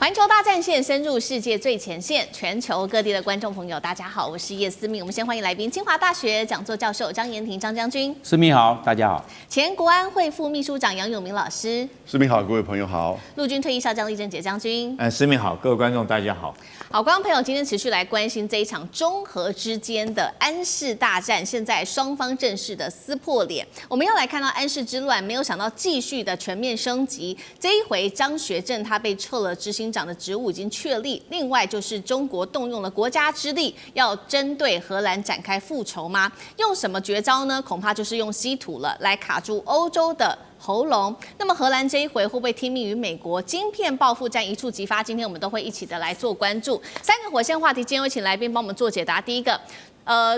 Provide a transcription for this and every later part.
环球大战线深入世界最前线，全球各地的观众朋友，大家好，我是叶思敏。我们先欢迎来宾，清华大学讲座教授张延廷张将军。思敏好，大家好。前国安会副秘书长杨永明老师。思敏好，各位朋友好。陆军退役少将厉正杰将军。思敏好，各位观众大家好。好，观众朋友，今天持续来关心这一场中核之间的安氏大战，现在双方正式的撕破脸。我们要来看到安氏之乱，没有想到继续的全面升级。这一回张学正他被撤了执行长的职务已经确立，另外就是中国动用了国家之力，要针对荷兰展开复仇吗？用什么绝招呢？恐怕就是用稀土了，来卡住欧洲的喉咙。那么荷兰这一回会不会听命于美国？晶片报复战一触即发，今天我们都会一起的来做关注。三个火线话题，今天会请来宾帮我们做解答。第一个。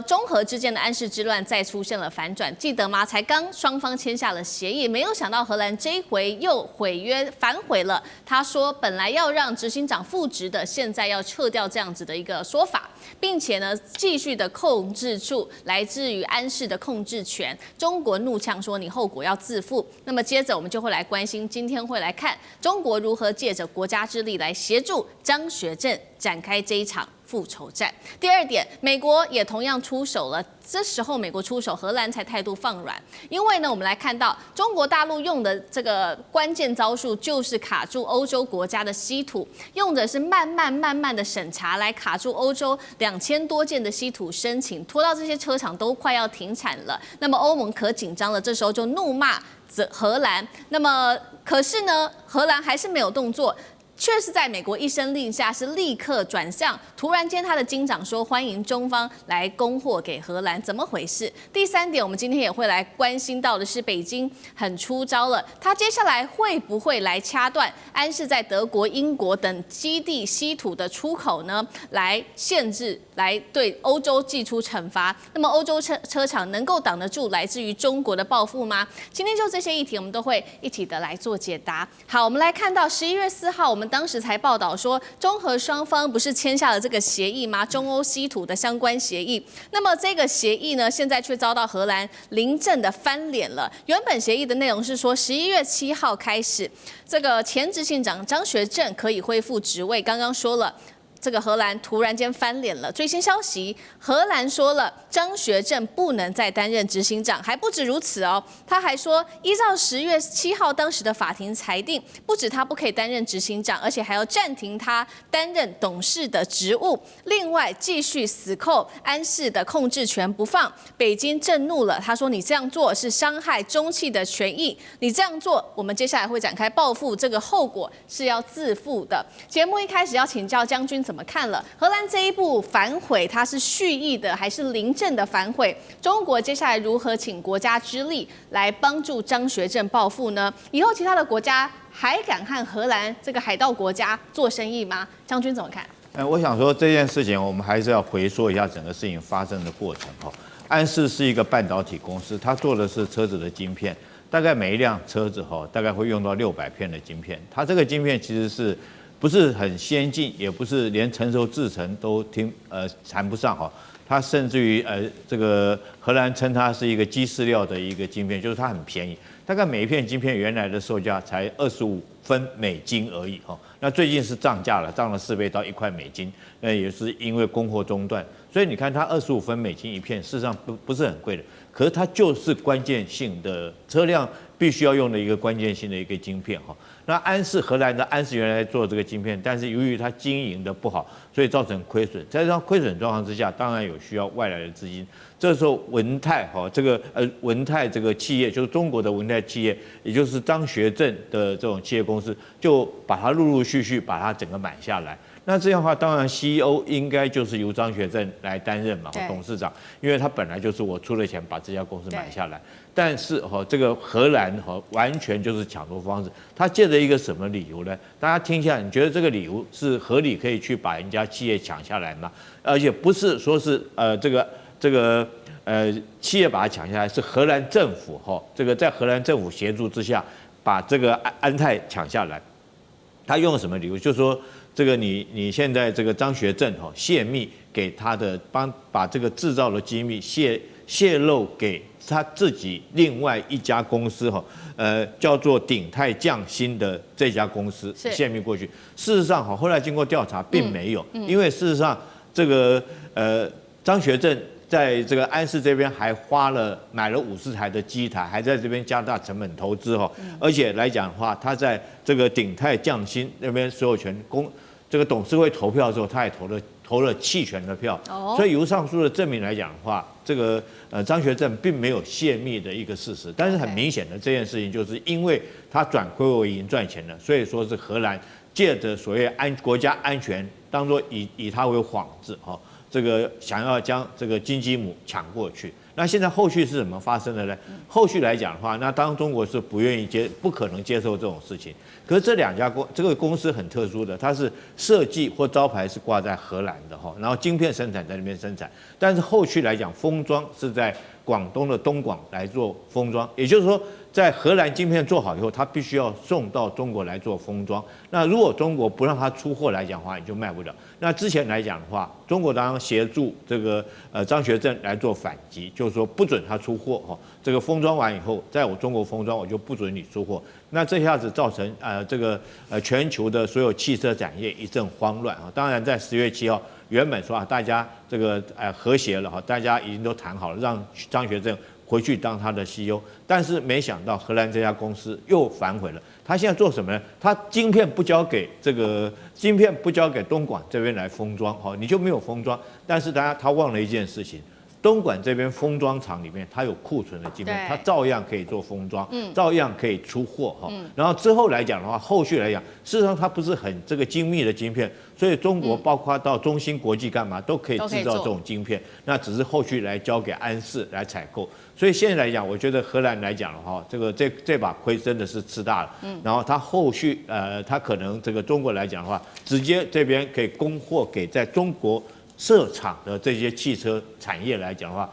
中荷之间的安氏之乱再出现了反转，记得吗？才刚双方签下了协议，没有想到荷兰这一回又毁约反悔了。他说本来要让执行长复职的，现在要撤掉这样子的一个说法，并且呢继续的控制住来自于安氏的控制权。中国怒呛说你后果要自负。那么接着我们就会来关心，今天会来看中国如何借着国家之力来协助张学正展开这一场复仇战。第二点，美国也同样出手了。这时候美国出手，荷兰才态度放软。因为呢，我们来看到中国大陆用的这个关键招数，就是卡住欧洲国家的稀土，用的是慢慢的审查来卡住欧洲2000多件的稀土申请，拖到这些车厂都快要停产了。那么欧盟可紧张了，这时候就怒骂荷兰。那么可是呢，荷兰还是没有动作。却是在美国一声令下，是立刻转向。突然间，他的金长说欢迎中方来供货给荷兰，怎么回事？第三点，我们今天也会来关心到的是，北京很出招了，他接下来会不会来掐断安氏在德国、英国等基地稀土的出口呢？来限制，来对欧洲祭出惩罚。那么欧洲车厂能够挡得住来自于中国的报复吗？今天就这些议题，我们都会一起的来做解答。好，我们来看到11月4号，我们当时才报道说，中荷双方不是签下了这个协议吗？中欧稀土的相关协议。那么这个协议呢，现在却遭到荷兰临阵的翻脸了。原本协议的内容是说，11月7号开始，这个前执行长张学正可以恢复职位。刚刚说了。这个荷兰突然间翻脸了。最新消息，荷兰说了，张学正不能再担任执行长，还不止如此哦，他还说，依照10月7号当时的法庭裁定，不止他不可以担任执行长，而且还要暂停他担任董事的职务。另外，继续死扣安氏的控制权不放。北京震怒了，他说你这样做是伤害中企的权益，你这样做，我们接下来会展开报复，这个后果是要自负的。节目一开始要请教将军怎么看了荷兰这一步反悔，它是蓄意的还是临阵的反悔？中国接下来如何请国家之力来帮助张学正报复呢？以后其他的国家还敢和荷兰这个海盗国家做生意吗？将军怎么看？我想说这件事情，我们还是要回溯一下整个事情发生的过程哈。安氏是一个半导体公司，它做的是车子的晶片，大概每一辆车子哈，大概会用到600片的晶片。它这个晶片其实是不是很先进，也不是连成熟制程都谈不上哈。它甚至于这个荷兰称它是一个鸡饲料的一个晶片，就是它很便宜，大概每一片晶片原来的售价才25分美金而已哈。那最近是涨价了，涨了4倍到1块美金，那也是因为供货中断，所以你看它25分美金一片，事实上不是很贵的，可是它就是关键性的车辆必须要用的一个关键性的一个晶片哈。那荷兰的安氏原来做这个晶片，但是由于它经营的不好，所以造成亏损。在这样亏损状况之下，当然有需要外来的资金。这时候文泰文泰这个企业，就是中国的文泰企业，也就是张学正的这种企业公司，就把它陆续把它整个买下来。那这样的话，当然 CEO 应该就是由张学正来担任嘛，董事长，因为他本来就是我出了钱把这家公司买下来。但是这个荷兰完全就是抢夺方式，他借着一个什么理由呢？大家听一下，你觉得这个理由是合理可以去把人家企业抢下来吗？而且不是说是企业把它抢下来，是荷兰政府在荷兰政府协助之下把这个安泰抢下来。他用了什么理由？就是说这个你现在这个张学正泄密给他的把这个制造的机密泄露给他自己另外一家公司叫做鼎泰匠心的这家公司泄密过去。事实上后来经过调查并没有，因为事实上这个张学正在这个安氏这边还买了50台的机台，还在这边加大成本投资而且来讲的话，他在这个鼎泰匠心那边所有权这个董事会投票的时候，他也投了弃权的票，所以由上述的证明来讲的话，这个张学正并没有泄密的一个事实。但是很明显的这件事情，就是因为他转亏为盈赚钱了，所以说是荷兰借着所谓国家安全当作以他为幌子这个想要将这个金鸡母抢过去。那现在后续是怎么发生的呢？后续来讲的话，那当然中国是不可能接受这种事情。可是这个公司很特殊的，它是设计或招牌是挂在荷兰的然后晶片生产在那边生产，但是后续来讲，封装是在广东的东莞来做封装，也就是说，在荷兰晶片做好以后，它必须要送到中国来做封装。那如果中国不让它出货来讲的话，你就卖不了。那之前来讲的话，中国当然协助这个张学正来做反击，就是说不准他出货这个封装完以后，在我中国封装，我就不准你出货。那这下子造成全球的所有汽车产业一阵慌乱当然在10月7号，原本说大家这个和谐了大家已经都谈好了，让张学正回去当他的 CEO， 但是没想到荷兰这家公司又反悔了。他现在做什么呢？他晶片不交给东莞这边来封装你就没有封装。但是他忘了一件事情。东莞这边封装厂里面，它有库存的晶片，它照样可以做封装，照样可以出货然后之后来讲的话，后续来讲，事实上它不是很这个精密的晶片，所以中国包括到中芯国际干嘛都可以制造这种晶片，那只是后续来交给安氏来采购。所以现在来讲，我觉得荷兰来讲的话，这把亏真的是吃大了。然后它后续它可能这个中国来讲的话，直接这边可以供货给在中国设厂的这些汽车产业来讲的话，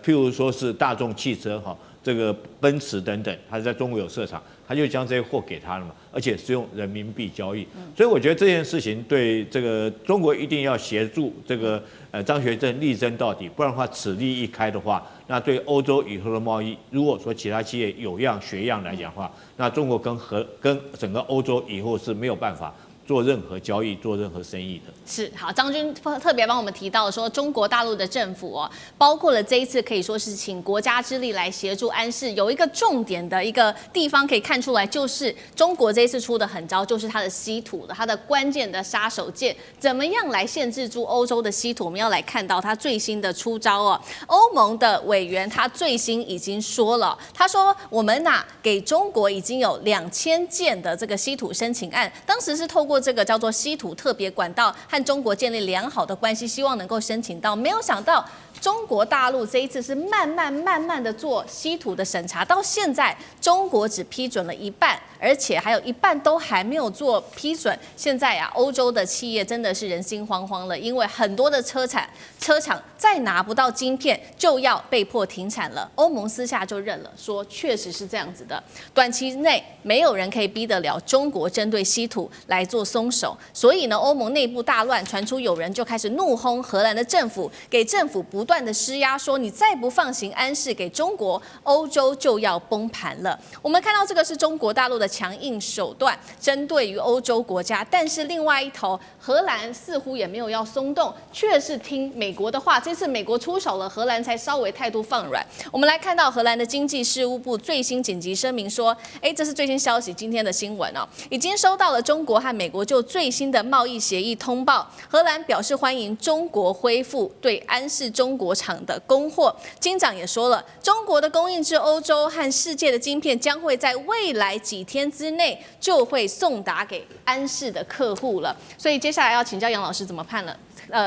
譬如说是大众汽车这个奔驰等等，它在中国有设厂，它就将这些货给他了嘛，而且是用人民币交易。所以我觉得这件事情对这个中国一定要协助这个张学正力争到底，不然的话此例一开的话，那对欧洲以后的贸易，如果说其他企业有样学样来讲的话，那中国跟整个欧洲以后是没有办法做任何交易、做任何生意的。是好，张军特别帮我们提到说，中国大陆的政府包括了这一次可以说是请国家之力来协助安氏，有一个重点的一个地方可以看出来，就是中国这一次出的狠招，就是它的稀土的，它的关键的杀手锏，怎么样来限制住欧洲的稀土？我们要来看到它最新的出招欧盟的委员他最新已经说了，他说我们给中国已经有2000件的这个稀土申请案，当时是透过这个叫做稀土特别管道和中国建立良好的关系，希望能够申请到，没有想到中国大陆这一次是慢慢的做稀土的审查，到现在中国只批准了一半，而且还有一半都还没有做批准。现在欧洲的企业真的是人心惶惶了，因为很多的车厂再拿不到晶片就要被迫停产了。欧盟私下就认了，说确实是这样子的，短期内没有人可以逼得了中国针对稀土来做松手。所以呢，欧盟内部大乱，传出有人就开始怒轰荷兰的政府，给政府不断的施压，说你再不放行安氏给中国，欧洲就要崩盘了。我们看到这个是中国大陆的强硬手段，针对于欧洲国家，但是另外一头，荷兰似乎也没有要松动，却是听美国的话。这次美国出手了，荷兰才稍微态度放软。我们来看到荷兰的经济事务部最新紧急声明说，这是最新消息，今天的新闻已经收到了中国和美国就最新的贸易协议通报，荷兰表示欢迎中国恢复对安氏中国厂的供货。金长也说了，中国的供应至欧洲和世界的晶片将会在未来几天之内就会送达给安氏的客户了。所以接下来要请教杨老师怎么判了。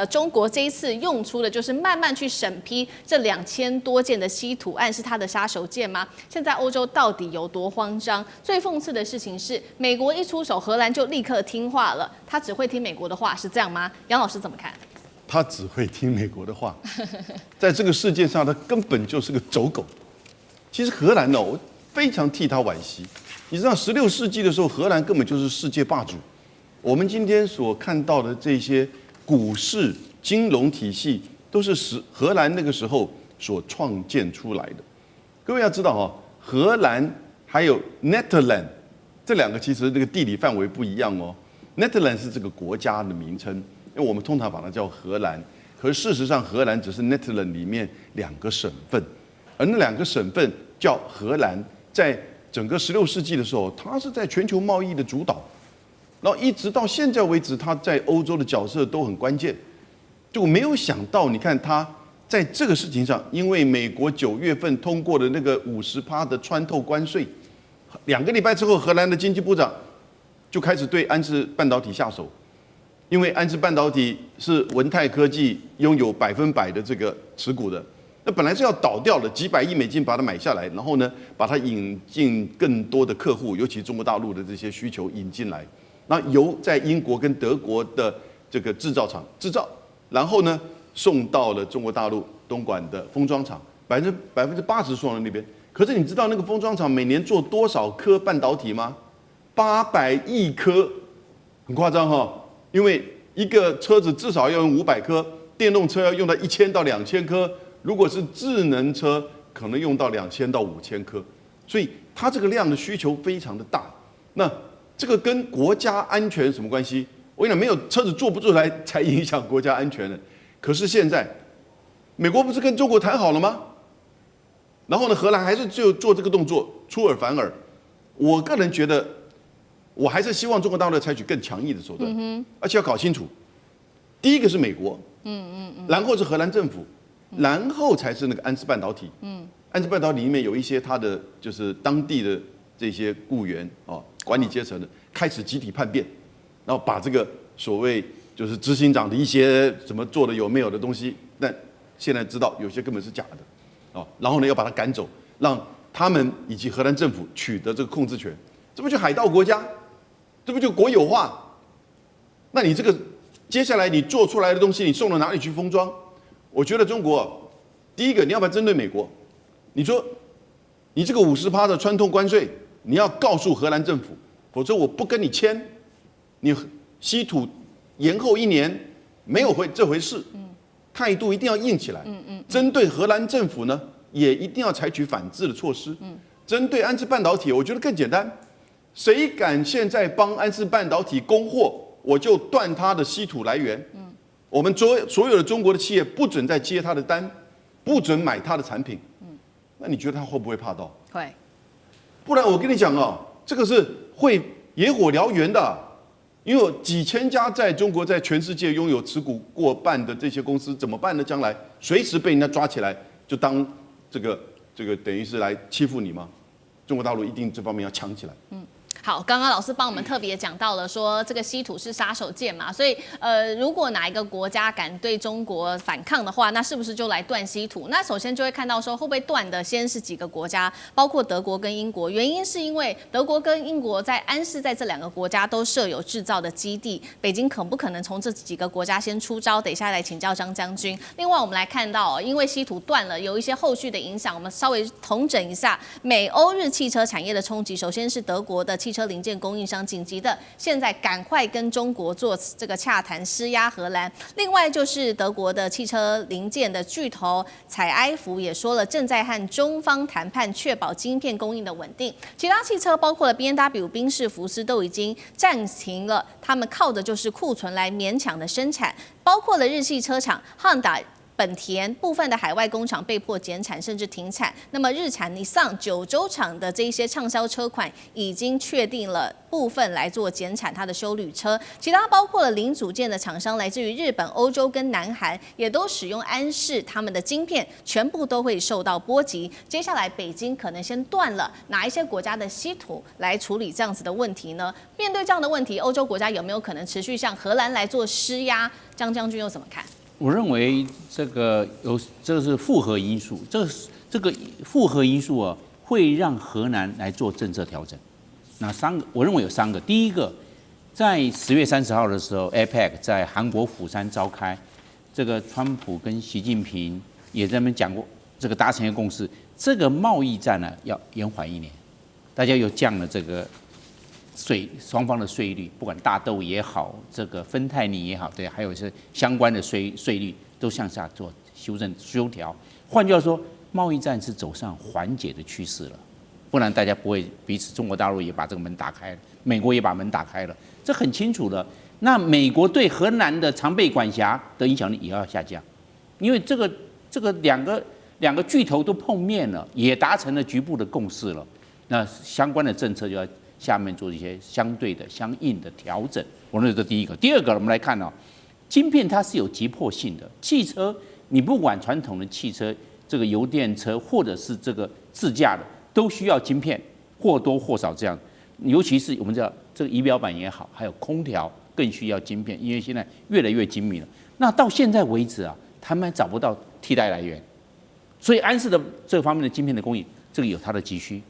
中国这一次用出的就是慢慢去审批这2000多件的稀土案，是它的杀手锏吗？现在欧洲到底有多慌张？最讽刺的事情是，美国一出手，荷兰就立刻听话了。他只会听美国的话，是这样吗？杨老师怎么看？他只会听美国的话，在这个世界上，他根本就是个走狗。其实荷兰我非常替他惋惜。你知道，16世纪的时候，荷兰根本就是世界霸主。我们今天所看到的这些股市、金融体系，都是荷兰那个时候所创建出来的。各位要知道哈，荷兰还有 Netherlands 这两个其实这个地理范围不一样哦。Netherlands 是这个国家的名称，因为我们通常把它叫荷兰，可是事实上荷兰只是 Netherlands 里面2个省份，而那2个省份叫荷兰，在整个16世纪的时候，它是在全球贸易的主导，然后一直到现在为止，它在欧洲的角色都很关键。就没有想到，你看它在这个事情上，因为美国9月份通过的那个50%的穿透关税，2个礼拜之后，荷兰的经济部长就开始对安氏半导体下手，因为安氏半导体是文泰科技拥有100%的这个持股的，那本来是要倒掉的，几百亿美金把它买下来，然后呢，把它引进更多的客户，尤其中国大陆的这些需求引进来，那由在英国跟德国的这个制造厂制造，然后呢送到了中国大陆东莞的封装厂，80%送到那边。可是你知道那个封装厂每年做多少颗半导体吗？800亿颗，很夸张哈。因为一个车子至少要用500颗，电动车要用到1000到2000颗，如果是智能车，可能用到2000到5000颗，所以它这个量的需求非常的大。那这个跟国家安全什么关系？我跟你讲，没有车子做不出来才影响国家安全的。可是现在，美国不是跟中国谈好了吗？然后呢，荷兰还是就做这个动作，出尔反尔。我个人觉得，我还是希望中国大陆采取更强硬的手段，而且要搞清楚，第一个是美国，然后是荷兰政府，然后才是那个安氏半导体，安氏半导体里面有一些它的就是当地的这些雇员管理阶层的开始集体叛变，然后把这个所谓就是执行长的一些什么做的有没有的东西，但现在知道有些根本是假的，然后呢要把他赶走，让他们以及荷兰政府取得这个控制权，这不就海盗国家，这不就国有化？那你这个接下来你做出来的东西，你送到哪里去封装？我觉得中国第一个你要不要针对美国？你说你这个50%的穿透关税，你要告诉荷兰政府，否则我不跟你签，你稀土延后1年没有这回事，态度一定要硬起来。针对荷兰政府呢，也一定要采取反制的措施。针对安氏半导体，我觉得更简单，谁敢现在帮安氏半导体供货，我就断他的稀土来源。我们所有的中国的企业不准再接他的单，不准买他的产品。那你觉得他会不会怕到？会。不然我跟你讲这个是会野火燎原的。因为有几千家在中国在全世界拥有持股过半的这些公司怎么办呢？将来随时被人家抓起来，就当这个等于是来欺负你吗？中国大陆一定这方面要强起来。好，刚刚老师帮我们特别讲到了说这个稀土是杀手锏嘛，所以如果哪一个国家敢对中国反抗的话，那是不是就来断稀土？那首先就会看到说会不会断的先是几个国家，包括德国跟英国。原因是因为德国跟英国在安氏在这2个国家都设有制造的基地，北京可不可能从这几个国家先出招？等一下来请教张将军。另外我们来看到因为稀土断了，有一些后续的影响，我们稍微统整一下美欧日汽车产业的冲击。首先是德国的汽车零件供应商紧急的现在赶快跟中国做这个洽谈，施压荷兰。另外就是德国的汽车零件的巨头采埃孚也说了，正在和中方谈判，确保晶片供应的稳定。其他汽车包括了 B&W、宾士、福斯都已经暂停了，他们靠的就是库存来勉强的生产，包括了日系车厂Honda、本田部分的海外工厂被迫减产甚至停产。那么日产、尼桑、九州厂的这一些畅销车款已经确定了部分来做减产它的休旅车。其他包括了零组件的厂商来自于日本、欧洲跟南韩，也都使用安氏他们的晶片，全部都会受到波及。接下来北京可能先断了哪一些国家的稀土来处理这样子的问题呢？面对这样的问题，欧洲国家有没有可能持续向荷兰来做施压？张将军又怎么看？我认为这个是复合因素，这个复合因素会让荷兰来做政策调整。那我认为有3个。第一个，在10月30号的时候 ，APEC 在韩国釜山召开，这个川普跟习近平也在那边讲过，这个达成一个共识，这个贸易战呢要延缓1年，大家又降了这个双方的税率，不管大豆也好，这个芬太尼也好，对，还有是相关的税率都向下做修调。换句话说，贸易战是走上缓解的趋势了，不然大家不会彼此，中国大陆也把这个门打开了，美国也把门打开了，这很清楚了。那美国对荷兰的常备管辖的影响力也要下降，因为这个两个巨头都碰面了，也达成了局部的共识了，那相关的政策就要下面做一些相对的、相应的调整。我认为这第一个。第二个，我们来看哦，晶片它是有急迫性的。汽车，你不管传统的汽车，这个油电车或者是这个自驾的，都需要晶片，或多或少这样。尤其是我们知道这个仪表板也好，还有空调更需要晶片，因为现在越来越精密了。那到现在为止啊，他们找不到替代来源，所以安氏的这方面的晶片的供应，这个有它的急需。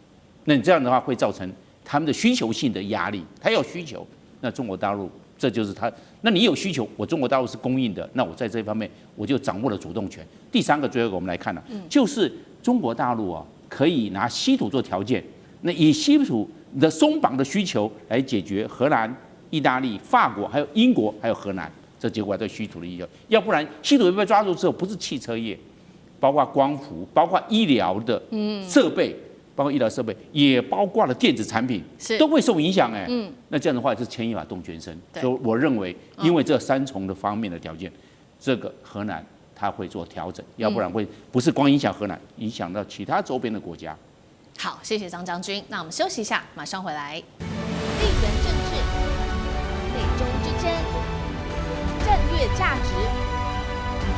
那你这样的话会造成他们的需求性的压力，他有需求，那中国大陆这就是他，那你有需求，我中国大陆是供应的，那我在这方面我就掌握了主动权。第三个，最后一个我们来看了，就是中国大陆啊，可以拿稀土做条件，那以稀土的松绑的需求来解决荷兰、意大利、法国、还有英国、还有荷兰这结果对稀土的需求，要不然稀土被抓住之后，不是汽车业，包括光伏，包括医疗的设备。包括医疗设备，也包括了电子产品，都会受影响哎。那这样的话是牵一发动全身。所以我认为，因为这三重的方面的条件，这个荷兰它会做调整，要不然会不是光影响荷兰，影响到其他周边的国家。好，谢谢张将军。那我们休息一下，马上回来。地缘政治、美中之争、战略价值、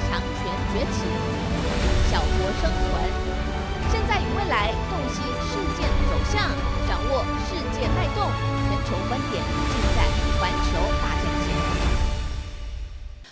强权崛起、小国生存。现在与未来洞悉事件走向，掌握世界脉动，全球观点尽在环球大战线。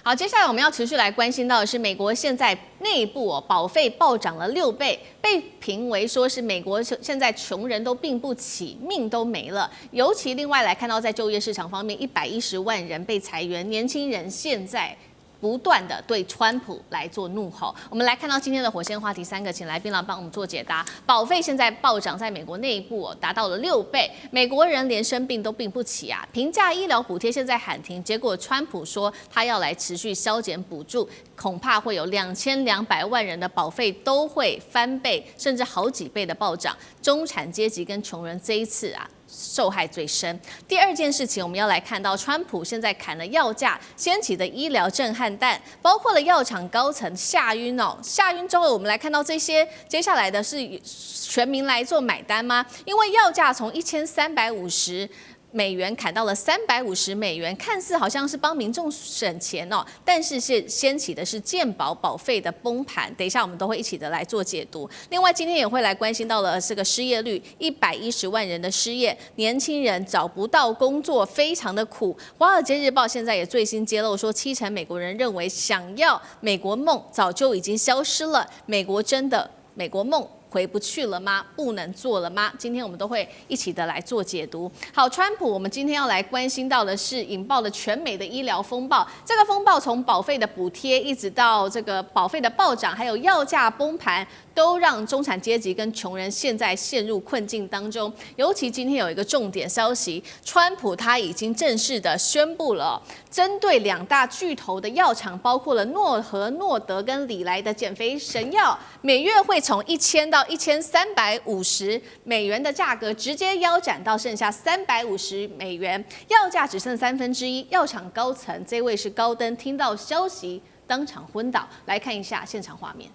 好，接下来我们要持续来关心到的是，美国现在内部保费暴涨了6倍，被评为说是美国现在穷人都病不起，命都没了。尤其另外来看到，在就业市场方面，110万人被裁员，年轻人现在不断的对川普来做怒吼。我们来看到今天的火线话题3个，请来宾来帮我们做解答。保费现在暴涨，在美国内部达到了6倍，美国人连生病都病不起啊！平价医疗补贴现在喊停，结果川普说他要来持续削减补助，恐怕会有2200万人的保费都会翻倍，甚至好几倍的暴涨。中产阶级跟穷人这一次啊，受害最深。第二件事情，我们要来看到川普现在砍了药价，掀起的医疗震撼弹，包括了药厂高层吓晕哦。吓晕之后，我们来看到这些，接下来的是全民来做买单吗？因为药价从1350美元砍到了350美元，看似好像是帮民众省钱哦，但是掀起的是健保保费的崩盘。等一下我们都会一起的来做解读。另外今天也会来关心到了这个失业率，110万人的失业，年轻人找不到工作，非常的苦。华尔街日报现在也最新揭露说，70%美国人认为想要美国梦早就已经消失了。美国真的美国梦回不去了吗？不能做了吗？今天我们都会一起的来做解读。好，川普，我们今天要来关心到的是引爆了全美的医疗风暴。这个风暴从保费的补贴，一直到这个保费的暴涨，还有药价崩盘，都让中产阶级跟穷人现在陷入困境当中。尤其今天有一个重点消息，川普他已经正式的宣布了，针对2大巨头的药厂，包括了诺和诺德跟礼来的减肥神药，每月会从1000到1350美元的价格直接腰斩到剩下350美元，药价只剩1/3。药厂高层这位是高登，听到消息当场昏倒。来看一下现场画面。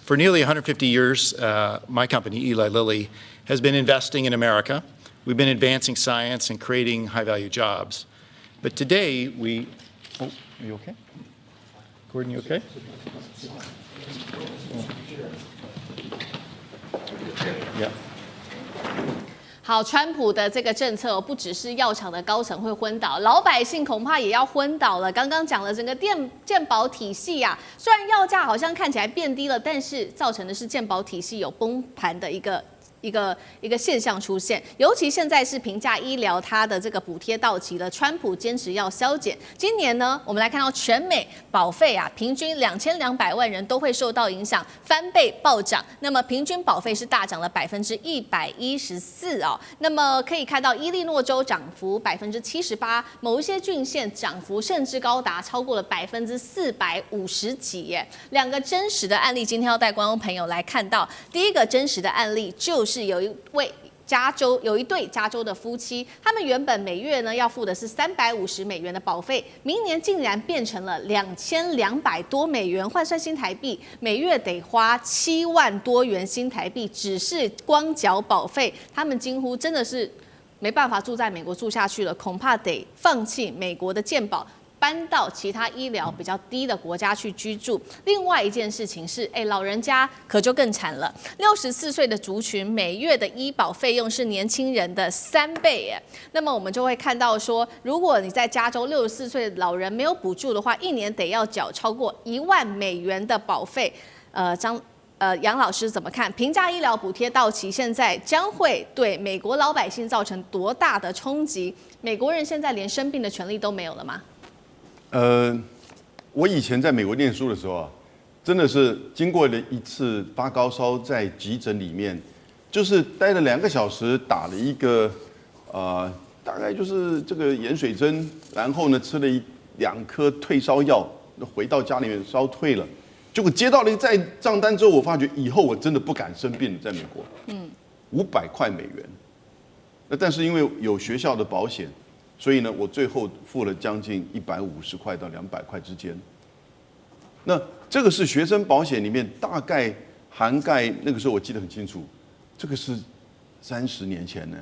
For nearly 150 years, my company, Eli Lilly, has been investing in America. We've been advancing science and creating high-value jobs. But today, Oh, are you okay? Gordon, you okay? Yeah. 好，川普的这个政策不只是药厂的高层会昏倒，老百姓恐怕也要昏倒了。刚刚讲了整个健保体系啊，虽然药价好像看起来变低了，但是造成的是健保体系有崩盘的一个一个现象出现。尤其现在是平价医疗，它的这个补贴到期了，川普坚持要削减。今年呢，我们来看到全美保费啊，平均2200万人都会受到影响，翻倍暴涨。那么平均保费是大涨了114%哦。那么可以看到伊利诺州涨幅78%，某一些郡县涨幅甚至高达超过了450几耶。两个真实的案例，今天要带观众朋友来看到。第一个真实的案例就是有一对加州的夫妻，他们原本每月呢要付的是$350的保费，明年竟然变成了$2200多，换算新台币，每月得花7万多元新台币，只是光缴保费，他们惊呼真的是没办法住在美国住下去了，恐怕得放弃美国的健保，搬到其他医疗比较低的国家去居住。另外一件事情是，老人家可就更惨了。64岁的族群每月的医保费用是年轻人的3倍耶。那么我们就会看到说，如果你在加州64岁的老人没有补助的话，一年得要缴超过$1万的保费。杨老师怎么看？平价医疗补贴到期，现在将会对美国老百姓造成多大的冲击？美国人现在连生病的权利都没有了吗？我以前在美国念书的时候啊，真的是经过了一次发高烧，在急诊里面，就是待了2个小时，打了一个大概就是这个盐水针，然后呢吃了2颗退烧药，回到家里面烧退了。结果接到了在账单之后，我发觉以后我真的不敢生病了，在美国，$500块。那但是因为有学校的保险。所以呢，我最后付了将近150块到200块之间。那这个是学生保险里面大概涵盖，那个时候我记得很清楚，这个是30年前呢，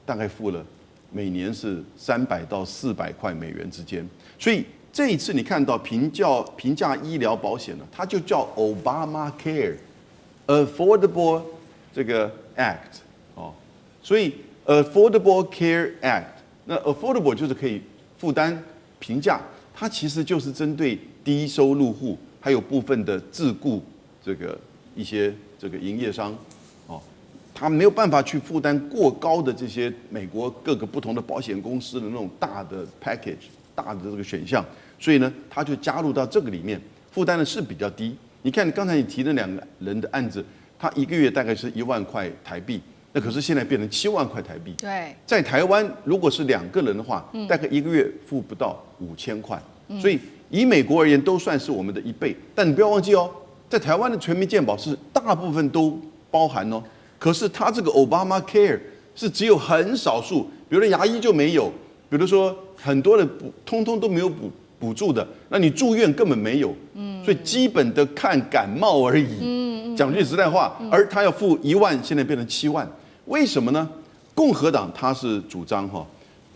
大概付了每年是300到400块美元之间。所以这一次你看到平价医疗保险呢，它就叫 Obamacare Affordable 这个 Act 哦，所以 Affordable Care Act。那 affordable 就是可以负担平价，它其实就是针对低收入户，还有部分的自雇一些营业商，哦，他没有办法去负担过高的这些美国各个不同的保险公司的那种大的 package 大的这个选项，所以呢，他就加入到这个里面，负担的是比较低。你看刚才你提的2个人的案子，他1个月大概是1万块台币。那可是现在变成7万块台币。对，在台湾如果是2个人的话，大概1个月付不到5000块。所以以美国而言，都算是我们的1倍。但你不要忘记哦，在台湾的全民健保是大部分都包含哦。可是它这个 Obamacare 是只有很少数，比如说牙医就没有，比如说很多的通通都没有补助的，那你住院根本没有。所以基本的看感冒而已。讲句实在话，而他要付1万，现在变成7万。为什么呢？共和党他是主张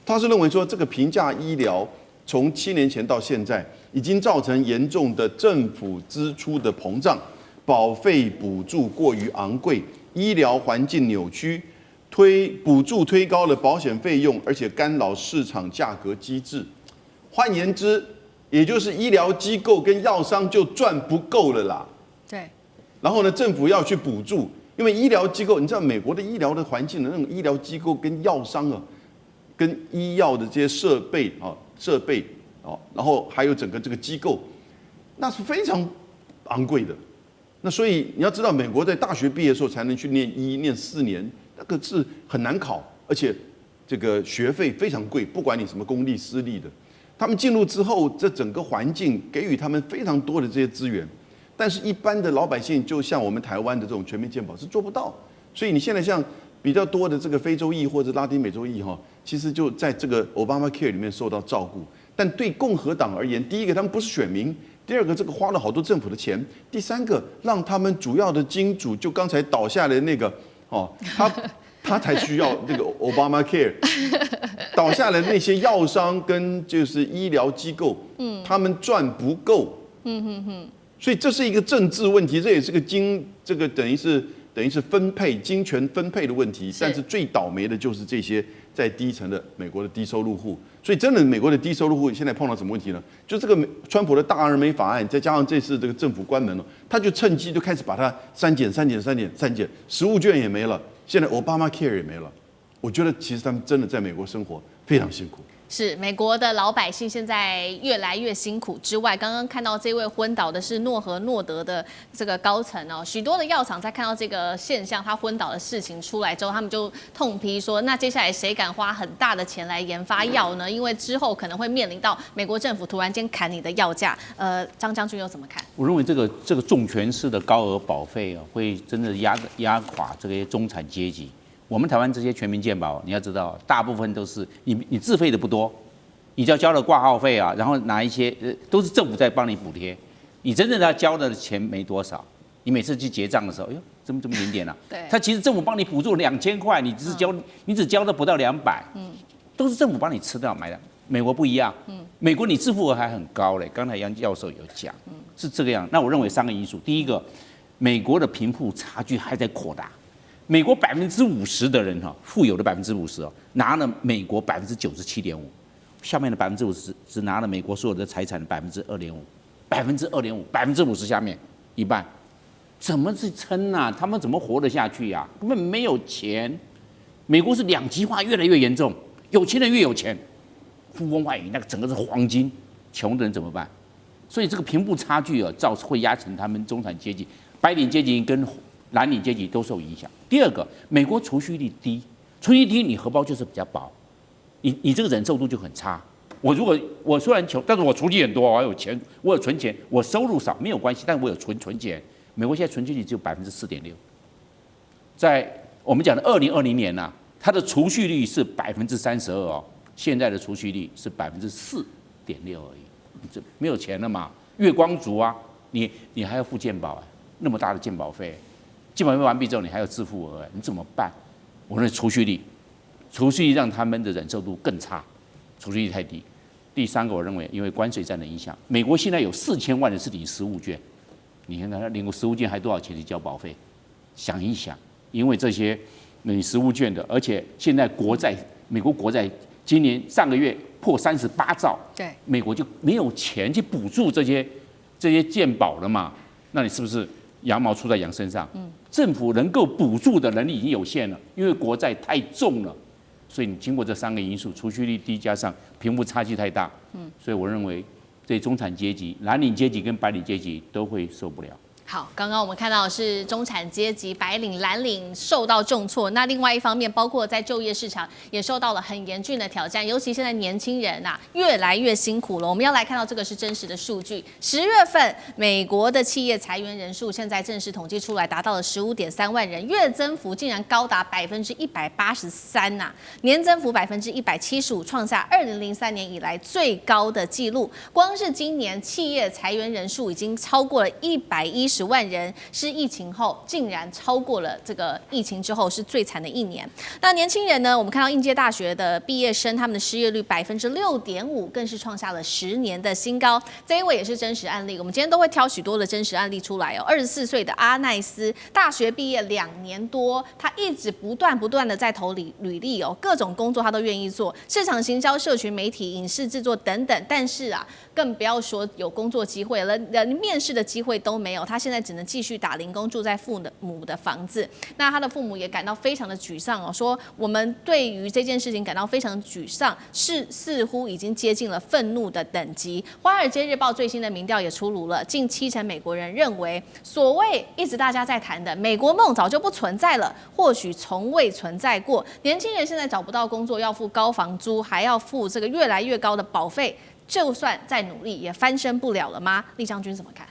他是认为说这个平价医疗从7年前到现在已经造成严重的政府支出的膨胀，保费补助过于昂贵，医疗环境扭曲，补助推高了保险费用，而且干扰市场价格机制。换言之，也就是医疗机构跟药商就赚不够了啦。对。然后呢，政府要去补助。因为医疗机构，你知道美国的医疗的环境的那种医疗机构跟药商啊，跟医药的这些设备，然后还有整个这个机构，那是非常昂贵的。那所以你要知道，美国在大学毕业的时候才能去念4年，那个是很难考，而且这个学费非常贵，不管你什么公立私立的。他们进入之后，这整个环境给予他们非常多的这些资源。但是，一般的老百姓，就像我们台湾的这种全民健保是做不到，所以你现在像比较多的这个非洲裔或者拉丁美洲裔其实就在这个 Obamacare 里面受到照顾。但对共和党而言，第一个他们不是选民，第二个这个花了好多政府的钱，第三个让他们主要的金主就刚才倒下来的那个他才需要这个 Obamacare 倒下来那些药商跟就是医疗机构，他们赚不够，所以这是一个政治问题，这也是个等于是分配金权分配的问题。但是最倒霉的就是这些在低层的美国的低收入户。所以真的美国的低收入户现在碰到什么问题呢？就这个川普的大而美法案，再加上这次这个政府关门了，他就趁机就开始把它删减，食物券也没了，现在 Obamacare 也没了。我觉得其实他们真的在美国生活非常辛苦。是美国的老百姓现在越来越辛苦之外，刚刚看到这位昏倒的是诺和诺德的这个高层哦，许多的药厂在看到这个现象，他昏倒的事情出来之后，他们就痛批说，那接下来谁敢花很大的钱来研发药呢？因为之后可能会面临到美国政府突然间砍你的药价。张将军又怎么看？我认为这个重权式的高额保费啊，会真的压垮这些中产阶级。我们台湾这些全民健保，你要知道，大部分都是你自费的不多，你只要交了挂号费啊，然后拿一些都是政府在帮你补贴，你真正要交的钱没多少。你每次去结账的时候，哎呦，怎么这么一点点啊？对，他其实政府帮你补助2000块，你只交的不到200，都是政府帮你吃掉买的。美国不一样，美国你自付额还很高嘞。刚才杨教授有讲，是这个样。那我认为3个因素，第一个，美国的贫富差距还在扩大。美国50%的人哈，富有的50%哦，拿了美国97.5%，下面的50%只拿了美国所有的财产的2.5%，2.5%下面一半，怎么去撑啊？他们怎么活得下去呀？根本没有钱。美国是2极化越来越严重，有钱人越有钱，呼风唤雨，那个整个是黄金，穷的人怎么办？所以这个贫富差距啊，会压成他们中产阶级、白领阶级跟蓝领阶级都受影响。第二个，美国储蓄率低，储蓄低，你荷包就是比较薄，你这个忍受度就很差。我虽然穷，但是我储蓄很多，我有钱，我有存钱，我收入少没有关系，但我有存钱。美国现在存续率只有4.6%，在我们讲的2020年呐，它的储蓄率是32%哦，现在的储蓄率是4.6%而已。你这没有钱了嘛？月光族啊，你还要付健保啊，那么大的健保费。健保费完毕之后，你还有自付额，你怎么办？我认为储蓄率让他们的忍受度更差，储蓄率太低。第3个，我认为因为关税战的影响，美国现在有4000万人是领食物券，你看他领个食物券还多少钱去交保费？想一想，因为这些领食物券的，而且现在美国国债上个月破38兆，对，美国就没有钱去补助这些健保了嘛？那你是不是羊毛出在羊身上？政府能够补助的能力已经有限了，因为国债太重了，所以你经过这3个因素，储蓄率低加上贫富差距太大，所以我认为对中产阶级、蓝领阶级跟白领阶级都会受不了。好，刚刚我们看到的是中产阶级、白领、蓝领受到重挫。那另外一方面，包括在就业市场也受到了很严峻的挑战，尤其现在年轻人啊越来越辛苦了。我们要来看到这个是真实的数据，10月份美国的企业裁员人数现在正式统计出来，达到了15.3万人，月增幅竟然高达183%呐，年增幅175%，创下2003年以来最高的纪录。光是今年企业裁员人数已经超过了110万人，是疫情后竟然超过了这个疫情之后是最惨的一年。那年轻人呢？我们看到应届大学的毕业生，他们的失业率6.5%，更是创下了10年的新高。这一位也是真实案例，我们今天都会挑许多的真实案例出来哦。24岁的阿奈斯，大学毕业2年多，他一直不断的在投履历哦，各种工作他都愿意做，市场行销、社群媒体、影视制作等等。但是啊，更不要说有工作机会了，连面试的机会都没有。他现在只能继续打零工，住在父母的房子。那他的父母也感到非常的沮丧哦，说我们对于这件事情感到非常沮丧，似乎已经接近了愤怒的等级。华尔街日报最新的民调也出炉了，近70%美国人认为，所谓一直大家在谈的美国梦早就不存在了，或许从未存在过。年轻人现在找不到工作，要付高房租，还要付这个越来越高的保费，就算再努力也翻身不了了吗？厉将军怎么看？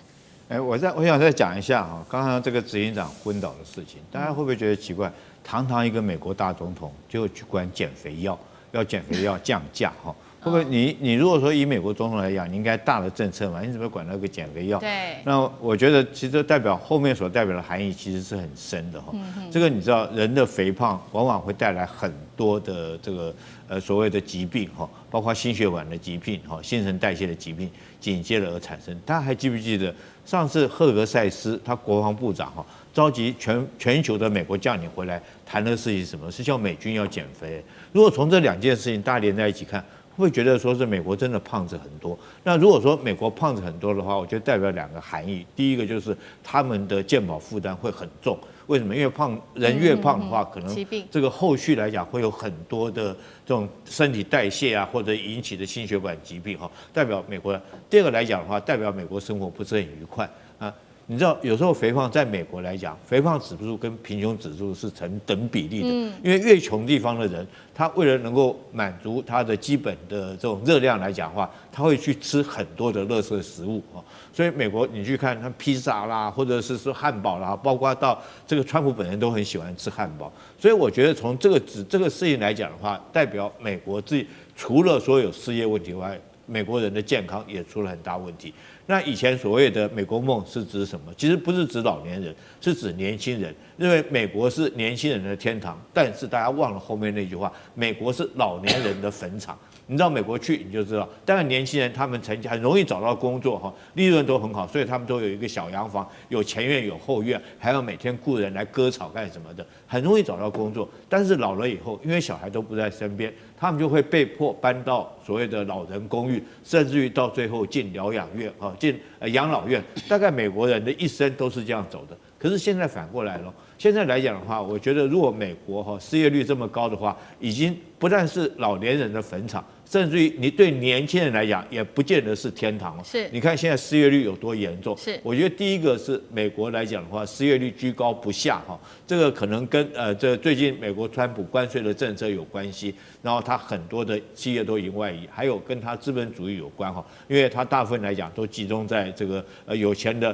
我想再讲一下哈，刚刚这个执行长昏倒的事情，大家会不会觉得奇怪？堂堂一个美国大总统，就去管减肥药，要减肥药降价哈？会不会你如果说以美国总统来讲，你应该大的政策嘛，你怎么管那个减肥药？对。那我觉得其实代表后面所代表的含义其实是很深的哈。这个你知道，人的肥胖往往会带来很多的这个所谓的疾病哈，包括心血管的疾病哈、新陈代谢的疾病紧接着而产生。大家还记不记得上次赫格塞斯他国防部长哈召集全球的美国将领回来谈的事情是什么？是叫美军要减肥。如果从这2件事情大家连在一起看，会觉得说是美国真的胖子很多。那如果说美国胖子很多的话，我觉得代表2个含义。第一个就是他们的健保负担会很重，为什么？因为人越胖的话，可能疾病这个后续来讲会有很多的这种身体代谢啊，或者引起的心血管疾病哈，代表美国。第二个来讲的话，代表美国生活不是很愉快啊。你知道，有时候肥胖在美国来讲，肥胖指数跟贫穷指数是成等比例的。因为越穷地方的人，他为了能够满足他的基本的这种热量来讲的话，他会去吃很多的垃圾食物啊。所以美国你去看，他披萨啦，或者是说汉堡啦，包括到这个川普本人都很喜欢吃汉堡。所以我觉得从这个事情来讲的话，代表美国自己除了说有失业问题外，美国人的健康也出了很大问题。那以前所谓的美国梦是指什么？其实不是指老年人，是指年轻人。认为美国是年轻人的天堂，但是大家忘了后面那句话：美国是老年人的坟场。你到美国去你就知道，当然年轻人他们很容易找到工作哈，利润都很好，所以他们都有一个小洋房，有前院有后院，还要每天雇人来割草干什么的，很容易找到工作。但是老了以后，因为小孩都不在身边，他们就会被迫搬到所谓的老人公寓，甚至于到最后进疗养院啊，进养老院。大概美国人的一生都是这样走的。可是现在反过来了，现在来讲的话，我觉得如果美国失业率这么高的话，已经不但是老年人的坟场，甚至于你对年轻人来讲，也不见得是天堂了。是，你看现在失业率有多严重？是，我觉得第一个是美国来讲的话，失业率居高不下哈，这个可能跟这最近美国川普关税的政策有关系，然后他很多的企业都已经外移，还有跟他资本主义有关哈，因为他大部分来讲都集中在这个有钱的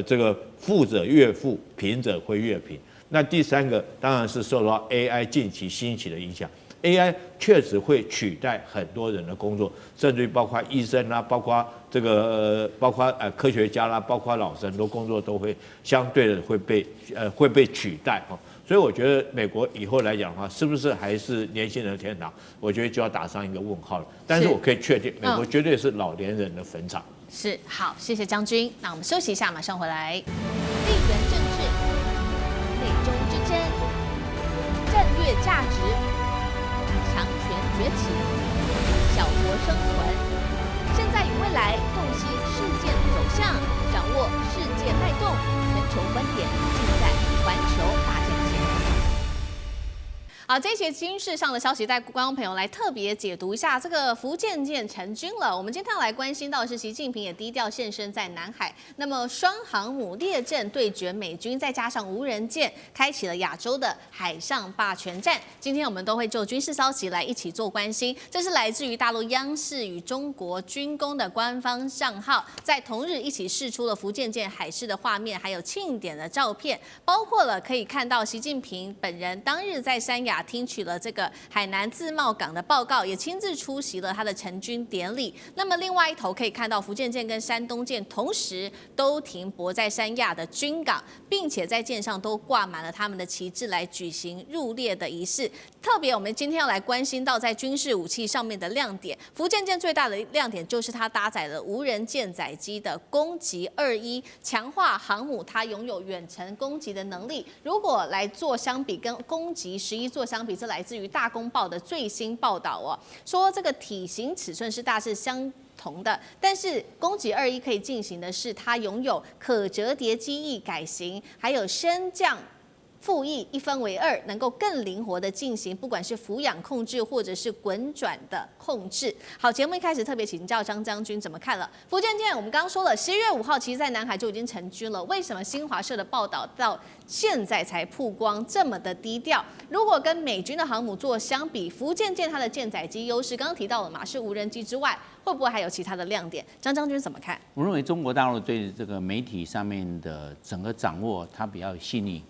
这个富者越富，贫者会越贫。那第三个当然是受到 AI 近期兴起的影响。AI 确实会取代很多人的工作，甚至于包括医生啦，包括这个包括科学家啦，包括老师，很多工作都会相对的会被取代哈。所以我觉得美国以后来讲的话，是不是还是年轻人的天堂？我觉得就要打上一个问号了。但是我可以确定，美国绝对是老年人的坟场。是，好，谢谢将军。那我们休息一下，马上回来。地缘政治、美中之争、战略价值、强权崛起、小国生存，现在与未来洞悉事件走向，掌握世界脉动，全球观点尽在环球大战线。好，这一节军事上的消息带观众朋友来特别解读一下，这个福建舰成军了。我们今天要来关心到的是习近平也低调现身在南海，那么双航母列阵对决美军，再加上无人舰，开启了亚洲的海上霸权战。今天我们都会就军事消息来一起做关心，这是来自于大陆央视与中国军工的官方账号，在同日一起释出了福建舰海试的画面，还有庆典的照片，包括了可以看到习近平本人当日在三亚听取了这个海南自贸港的报告，也亲自出席了他的成军典礼。那么另外一头可以看到福建舰跟山东舰同时都停泊在三亚的军港，并且在舰上都挂满了他们的旗帜来举行入列的仪式。特别我们今天要来关心到在军事武器上面的亮点，福建舰最大的亮点就是它搭载了无人舰载机的攻击21，强化航母它拥有远程攻击的能力。如果来做相比，跟攻击11做相比，这来自于大公报的最新报道哦，说这个体型尺寸是大致相同的，但是攻击21可以进行的是它拥有可折叠机翼改型，还有升降副翼一分为二，能够更灵活的进行，不管是俯仰控制或者是滚转的控制。好，节目一开始特别请教张将军怎么看了福建舰？我们刚刚说了，11月5号其实在南海就已经成军了，为什么新华社的报道到现在才曝光这么的低调？如果跟美军的航母做相比，福建舰它的舰载机优势，刚刚提到了嘛，是无人机之外，会不会还有其他的亮点？张将军怎么看？我认为中国大陆对这个媒体上面的整个掌握，它比较细腻。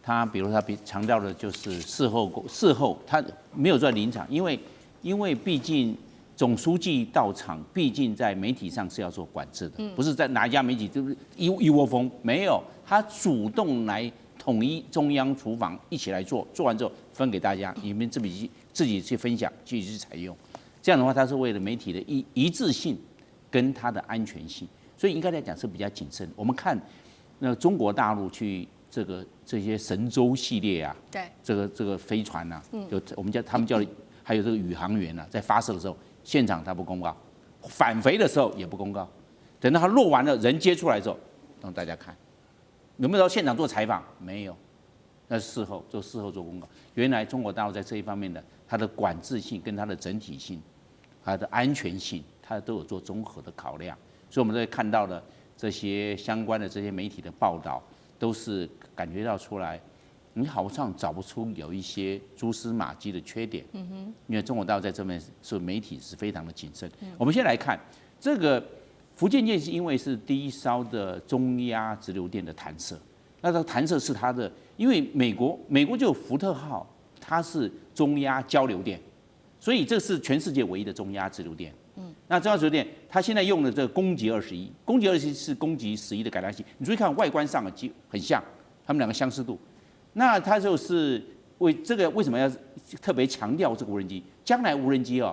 他比如他强调的就是事后他没有在临场，因为毕竟总书记到场，毕竟在媒体上是要做管制的，不是在哪一家媒体就是一窝蜂，没有，他主动来统一中央厨房一起来做，做完之后分给大家，你们自己去分享，自己去采用，这样的话他是为了媒体的一致性跟它的安全性，所以应该来讲是比较谨慎。我们看那中国大陆去。这些神舟系列啊，对，这个飞船啊，就他们叫，还有这个宇航员啊，在发射的时候，现场他不公告，返回的时候也不公告，等到他落完了，人接出来之后，让大家看，有没有到现场做采访？没有，那是事后做公告。原来中国大陆在这一方面的它的管制性跟它的整体性、它的安全性，它都有做综合的考量。所以我们在看到的这些相关的这些媒体的报道，都是感觉到出来，你好像找不出有一些蛛丝马迹的缺点。因为中国大陆在这边是媒体是非常的谨慎。我们先来看这个福建舰，是因为是第一艘的中压直流电的弹射，那这个弹射是它的，因为美国就有福特号，它是中压交流电，所以这是全世界唯一的中压直流电。那中压直流电，它现在用的这个攻击21，攻击21是攻击11的改良器，你注意看外观上很像，它们两个相似度。那它就是为什么要特别强调这个无人机？将来无人机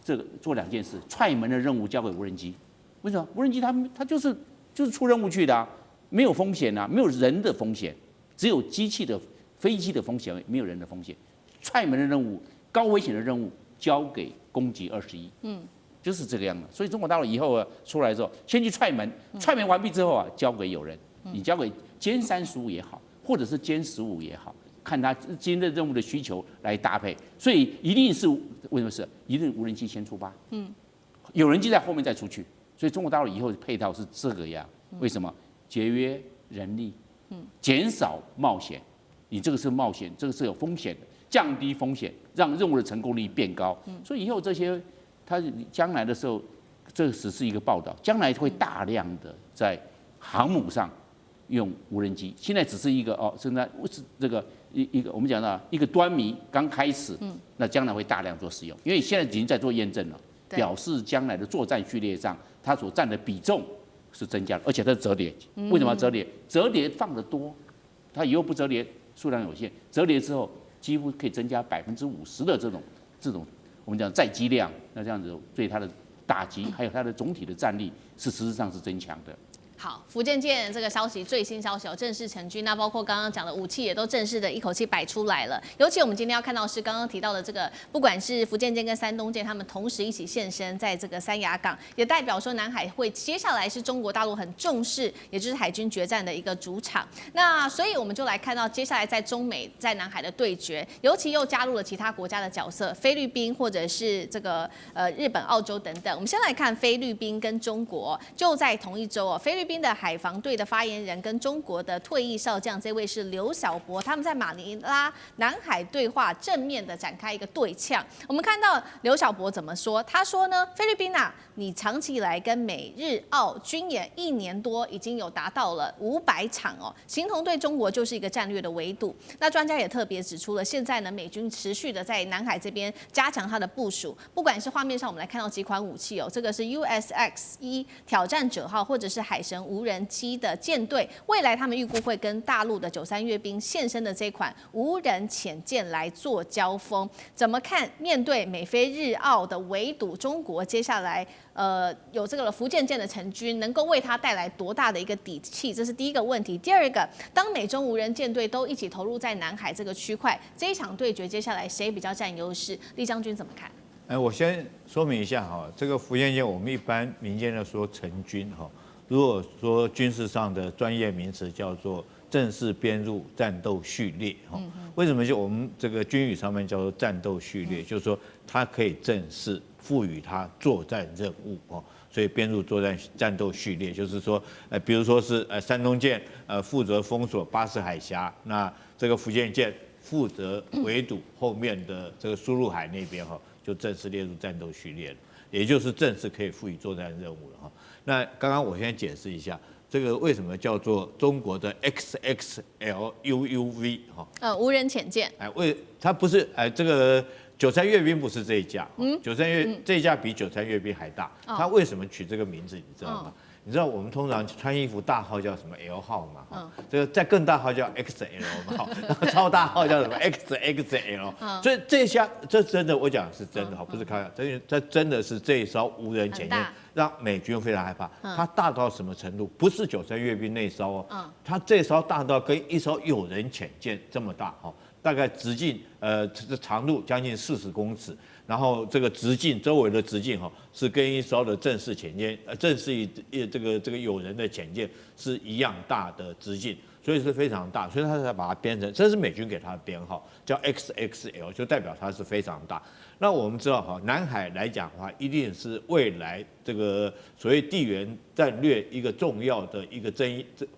这个做2件事，踹门的任务交给无人机。为什么？无人机它就是出任务去的啊，没有风险啊，没有人的风险，只有飞机的风险，没有人的风险。踹门的任务，高危险的任务交给攻击21，就是这个样子。所以中国大陆以后出来之后，先去踹门，踹门完毕之后交给有人，你交给歼35也好，或者是歼15也好，看他今天的任务的需求来搭配。所以一定是为什么是一定无人机先出发，有人机在后面再出去。所以中国大陆以后的配套是这个样，为什么？节约人力，减少冒险。你这个是冒险，这个是有风险的，降低风险，让任务的成功率变高。所以以后这些，它将来的时候，这只是一个报道，将来会大量的在航母上用无人机。现在只是一个现在是这个一个我们讲到一个端倪刚开始，那将来会大量做使用，因为现在已经在做验证了，表示将来的作战序列上，它所占的比重是增加的，而且它是折叠。为什么要折叠？折叠放得多，它以后不折叠数量有限，折叠之后几乎可以增加50%的这种我们讲载机量，那这样子对它的打击还有它的总体的战力是实质上是增强的。好，福建舰这个消息最新消息正式成军，那包括刚刚讲的武器也都正式的一口气摆出来了。尤其我们今天要看到是刚刚提到的这个，不管是福建舰跟山东舰，他们同时一起现身在这个三亚港，也代表说南海会接下来是中国大陆很重视，也就是海军决战的一个主场。那所以我们就来看到接下来在中美在南海的对决，尤其又加入了其他国家的角色，菲律宾或者是这个日本、澳洲等等。我们先来看菲律宾跟中国，就在同一周菲律宾的海防队的发言人跟中国的退役少将，这位是刘晓波，他们在马尼拉南海对话正面的展开一个对呛。我们看到刘晓波怎么说？他说呢，菲律宾你长期以来跟美日澳军演1年多，已经有达到了500场形同对中国就是一个战略的围堵。那专家也特别指出了，现在呢美军持续的在南海这边加强它的部署，不管是画面上我们来看到几款武器这个是 USX-1挑战者号或者是海神无人机的舰队，未来他们预估会跟大陆的93阅兵现身的这款无人潜舰来做交锋。怎么看？面对美菲日澳的围堵，中国接下来有这个福建舰的成军，能够为它带来多大的一个底气？这是第一个问题。第二个，当美中无人舰队都一起投入在南海这个区块，这一场对决接下来谁比较占优势？厉将军怎么看？我先说明一下这个福建舰我们一般民间的说成军如果说军事上的专业名词叫做正式编入战斗序列为什么就我们这个军语上面叫做战斗序列？就是说它可以正式赋予它作战任务所以编入战斗序列，就是说比如说是山东舰负责封锁巴士海峡，那这个福建舰负责围堵后面的这个输入海那边就正式列入战斗序列了，也就是正式可以赋予作战任务了那刚刚我先解释一下，这个为什么叫做中国的 XXLUUV 无人潜舰。它不是这个93阅兵不是这一架，93这一架比93阅兵还大。它为什么取这个名字你知道吗？你知道我们通常穿衣服大号叫什么 L 号嘛？这个再更大号叫 XL 嘛，然后超大号叫什么 XXL。所以这真的我讲是真的不是开玩笑，这真的是这一艘无人潜舰让美军非常害怕。它大到什么程度？不是93阅兵那艘它这艘大到跟一艘有人潜舰这么大大概直径长度将近40公尺。然后这个直径周围的直径是跟一艘的正式潜舰正式这个有人的潜舰是一样大的直径，所以是非常大，所以他才把它编成，这是美军给它的编号，叫 XXL， 就代表它是非常大。那我们知道哈，南海来讲的话，一定是未来这个所谓地缘战略一个重要的一个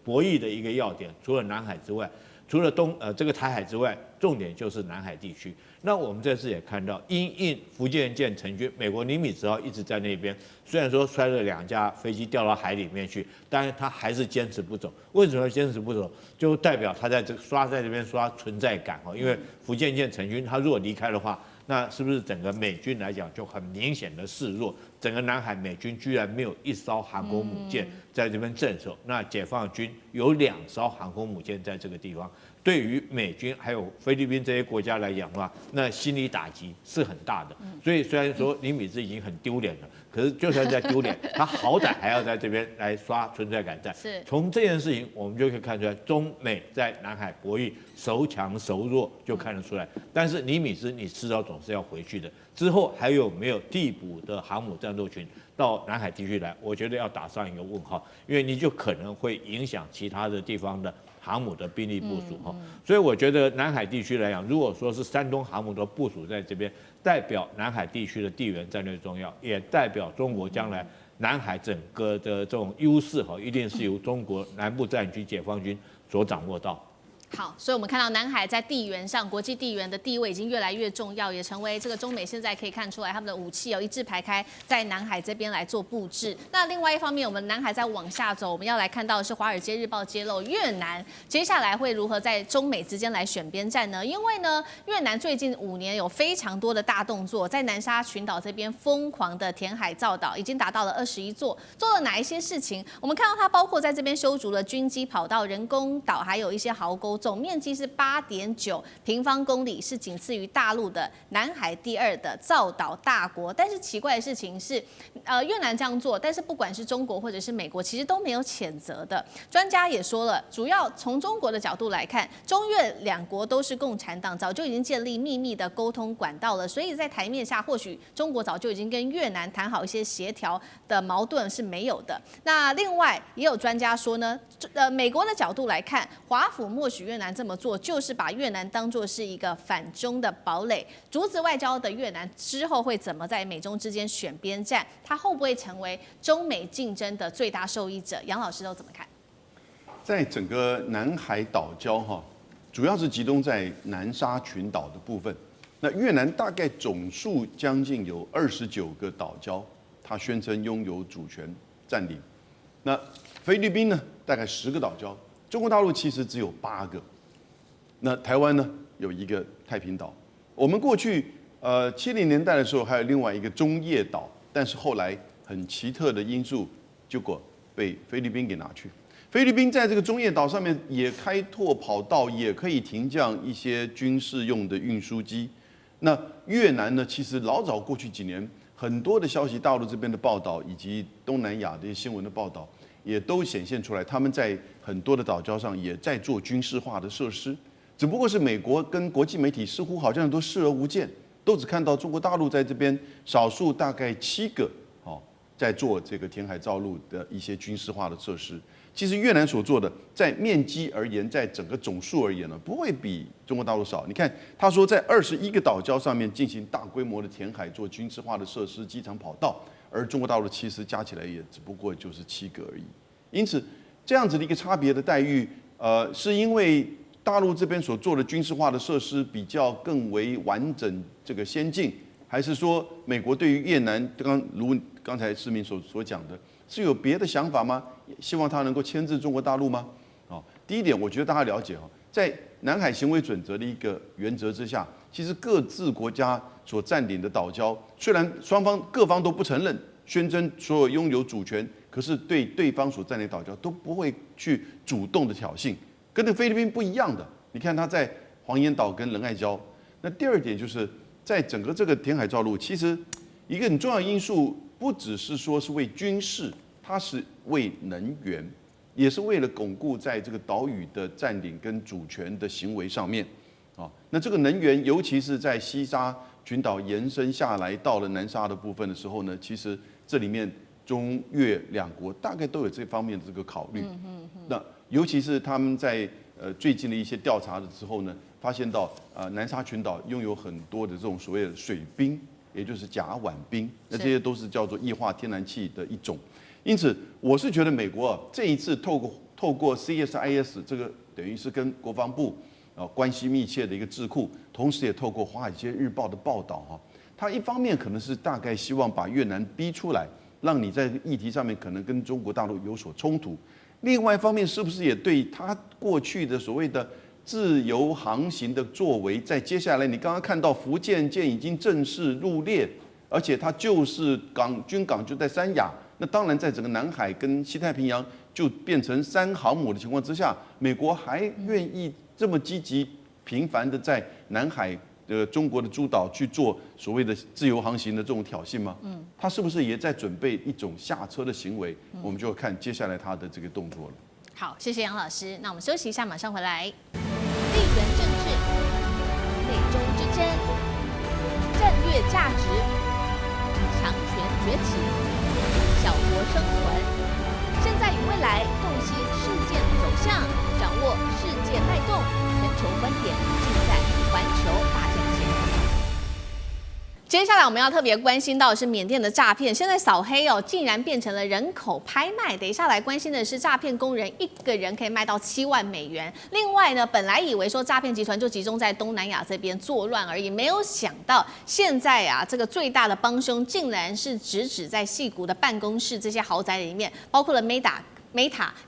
博弈的一个要点。除了南海之外，除了这个台海之外，重点就是南海地区。那我们这次也看到，因应福建舰成军，美国尼米兹号一直在那边，虽然说摔了2架飞机掉到海里面去，但是他还是坚持不走。为什么坚持不走？就代表他在这边刷存在感哦，因为福建舰成军，他如果离开的话，那是不是整个美军来讲就很明显的示弱？整个南海美军居然没有1艘航空母舰在这边镇守，那解放军有2艘航空母舰在这个地方，对于美军还有菲律宾这些国家来讲的话，那心理打击是很大的。所以虽然说尼米兹已经很丢脸了，可是就算在丢脸，他好歹还要在这边来刷存在感战。是从这件事情，我们就可以看出来，中美在南海博弈孰强孰弱就看得出来。但是尼米兹你迟早总是要回去的，之后还有没有替补的航母战斗群到南海地区来？我觉得要打上一个问号，因为你就可能会影响其他的地方的航母的兵力部署哈。所以我觉得南海地区来讲，如果说是山东航母的部署在这边，代表南海地区的地缘战略重要，也代表中国将来南海整个的这种优势哈，一定是由中国南部战区解放军所掌握到。好，所以我们看到南海在地缘上，国际地缘的地位已经越来越重要，也成为这个中美现在可以看出来他们的武器一字排开在南海这边来做布置。那另外一方面，我们南海再往下走，我们要来看到的是《华尔街日报》揭露越南接下来会如何在中美之间来选边站呢？因为呢，越南最近5年有非常多的大动作，在南沙群岛这边疯狂的填海造岛，已经达到了21座，做了哪一些事情？我们看到它包括在这边修筑了军机跑道、人工岛，还有一些壕沟。总面积是8.9平方公里，是仅次于大陆的南海第2的造岛大国。但是奇怪的事情是，越南这样做，但是不管是中国或者是美国，其实都没有谴责的。专家也说了，主要从中国的角度来看，中越2国都是共产党，早就已经建立秘密的沟通管道了，所以在台面下，或许中国早就已经跟越南谈好一些协调的矛盾是没有的。那另外也有专家说呢，美国的角度来看，华府默许越南这么做，就是把越南当作是一个反中的堡垒。竹子外交的越南之后会怎么在美中之间选边站？它会不会成为中美竞争的最大受益者？杨老师都怎么看？在整个南海岛礁哈，主要是集中在南沙群岛的部分。那越南大概总数将近有29个岛礁，它宣称拥有主权占领。那菲律宾呢，大概10个岛礁。中国大陆其实只有8个。那台湾呢，有一个太平岛。我们过去70年代的时候还有另外一个中业岛，但是后来很奇特的因素，结果被菲律宾给拿去。菲律宾在这个中业岛上面也开拓跑道，也可以停降一些军事用的运输机。那越南呢，其实老早过去几年，很多的消息，大陆这边的报道以及东南亚的一些新闻的报道，也都显现出来，他们在很多的岛礁上也在做军事化的设施。只不过是美国跟国际媒体似乎好像都视而无见，都只看到中国大陆在这边少数大概7个在做这个填海造陆的一些军事化的设施。其实越南所做的，在面积而言，在整个总数而言呢，不会比中国大陆少。你看，他说在21个岛礁上面进行大规模的填海，做军事化的设施、机场跑道，而中国大陆其实加起来也只不过就是7个而已。因此，这样子的一个差别的待遇，是因为大陆这边所做的军事化的设施比较更为完整、这个先进，还是说美国对于越南如刚才世民所讲的，是有别的想法吗？希望他能够牵制中国大陆吗？第一点，我觉得大家了解在南海行为准则的一个原则之下，其实各自国家所占领的岛礁，虽然各方都不承认，宣称所有拥有主权，可是对对方所占领岛礁都不会去主动的挑衅。跟那菲律宾不一样的，你看他在黄岩岛跟仁爱礁。那第2点就是在整个这个填海造陆，其实一个很重要的因素，不只是说是为军事，它是为能源，也是为了巩固在这个岛屿的占领跟主权的行为上面。那这个能源，尤其是在西沙群岛延伸下来到了南沙的部分的时候呢，其实这里面中越两国大概都有这方面的这个考虑。那尤其是他们在最近的一些调查的之后呢，发现到南沙群岛拥有很多的这种所谓的水冰，也就是甲烷冰，那这些都是叫做液化天然气的一种。因此，我是觉得美国这一次透过 CSIS 这个等于是跟国防部关系密切的一个智库，同时也透过《华尔街日报》的报道它一方面可能是大概希望把越南逼出来，让你在议题上面可能跟中国大陆有所冲突；另外一方面，是不是也对他过去的所谓的自由航行的作为，在接下来你刚刚看到福建舰已经正式入列，而且它就是军港就在三亚。那当然，在整个南海跟西太平洋就变成3航母的情况之下，美国还愿意这么积极、频繁的在南海中国的诸岛去做所谓的自由航行的这种挑衅吗？他是不是也在准备一种下车的行为？我们就要看接下来他的这个动作了。好，谢谢杨老师。那我们休息一下，马上回来。地缘政治、美中之争、战略价值、强权崛起。小国生存，现在与未来洞悉事件走向，掌握世界脉动，全球观点尽在环球大战线。接下来我们要特别关心到的是缅甸的诈骗，现在扫黑竟然变成了人口拍卖。等一下来关心的是诈骗工人一个人可以卖到7万美元。另外呢，本来以为说诈骗集团就集中在东南亚这边作乱而已，没有想到现在这个最大的帮凶竟然是直指在矽谷的办公室这些豪宅里面，包括了Meta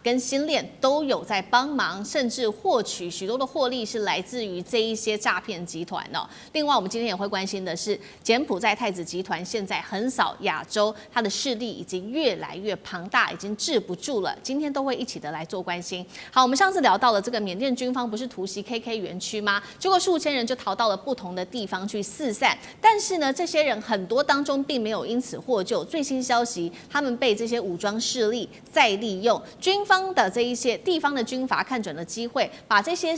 跟新链都有在帮忙，甚至获取许多的获利是来自于这一些诈骗集团另外，我们今天也会关心的是柬埔寨太子集团现在横扫亚洲，它的势力已经越来越庞大，已经治不住了。今天都会一起的来做关心。好，我们上次聊到了这个缅甸军方不是突袭 KK 园区吗？结果数千人就逃到了不同的地方去四散，但是呢，这些人很多当中并没有因此获救。最新消息，他们被这些武装势力再利用。军方的这一些地方的军阀看准了机会，把这些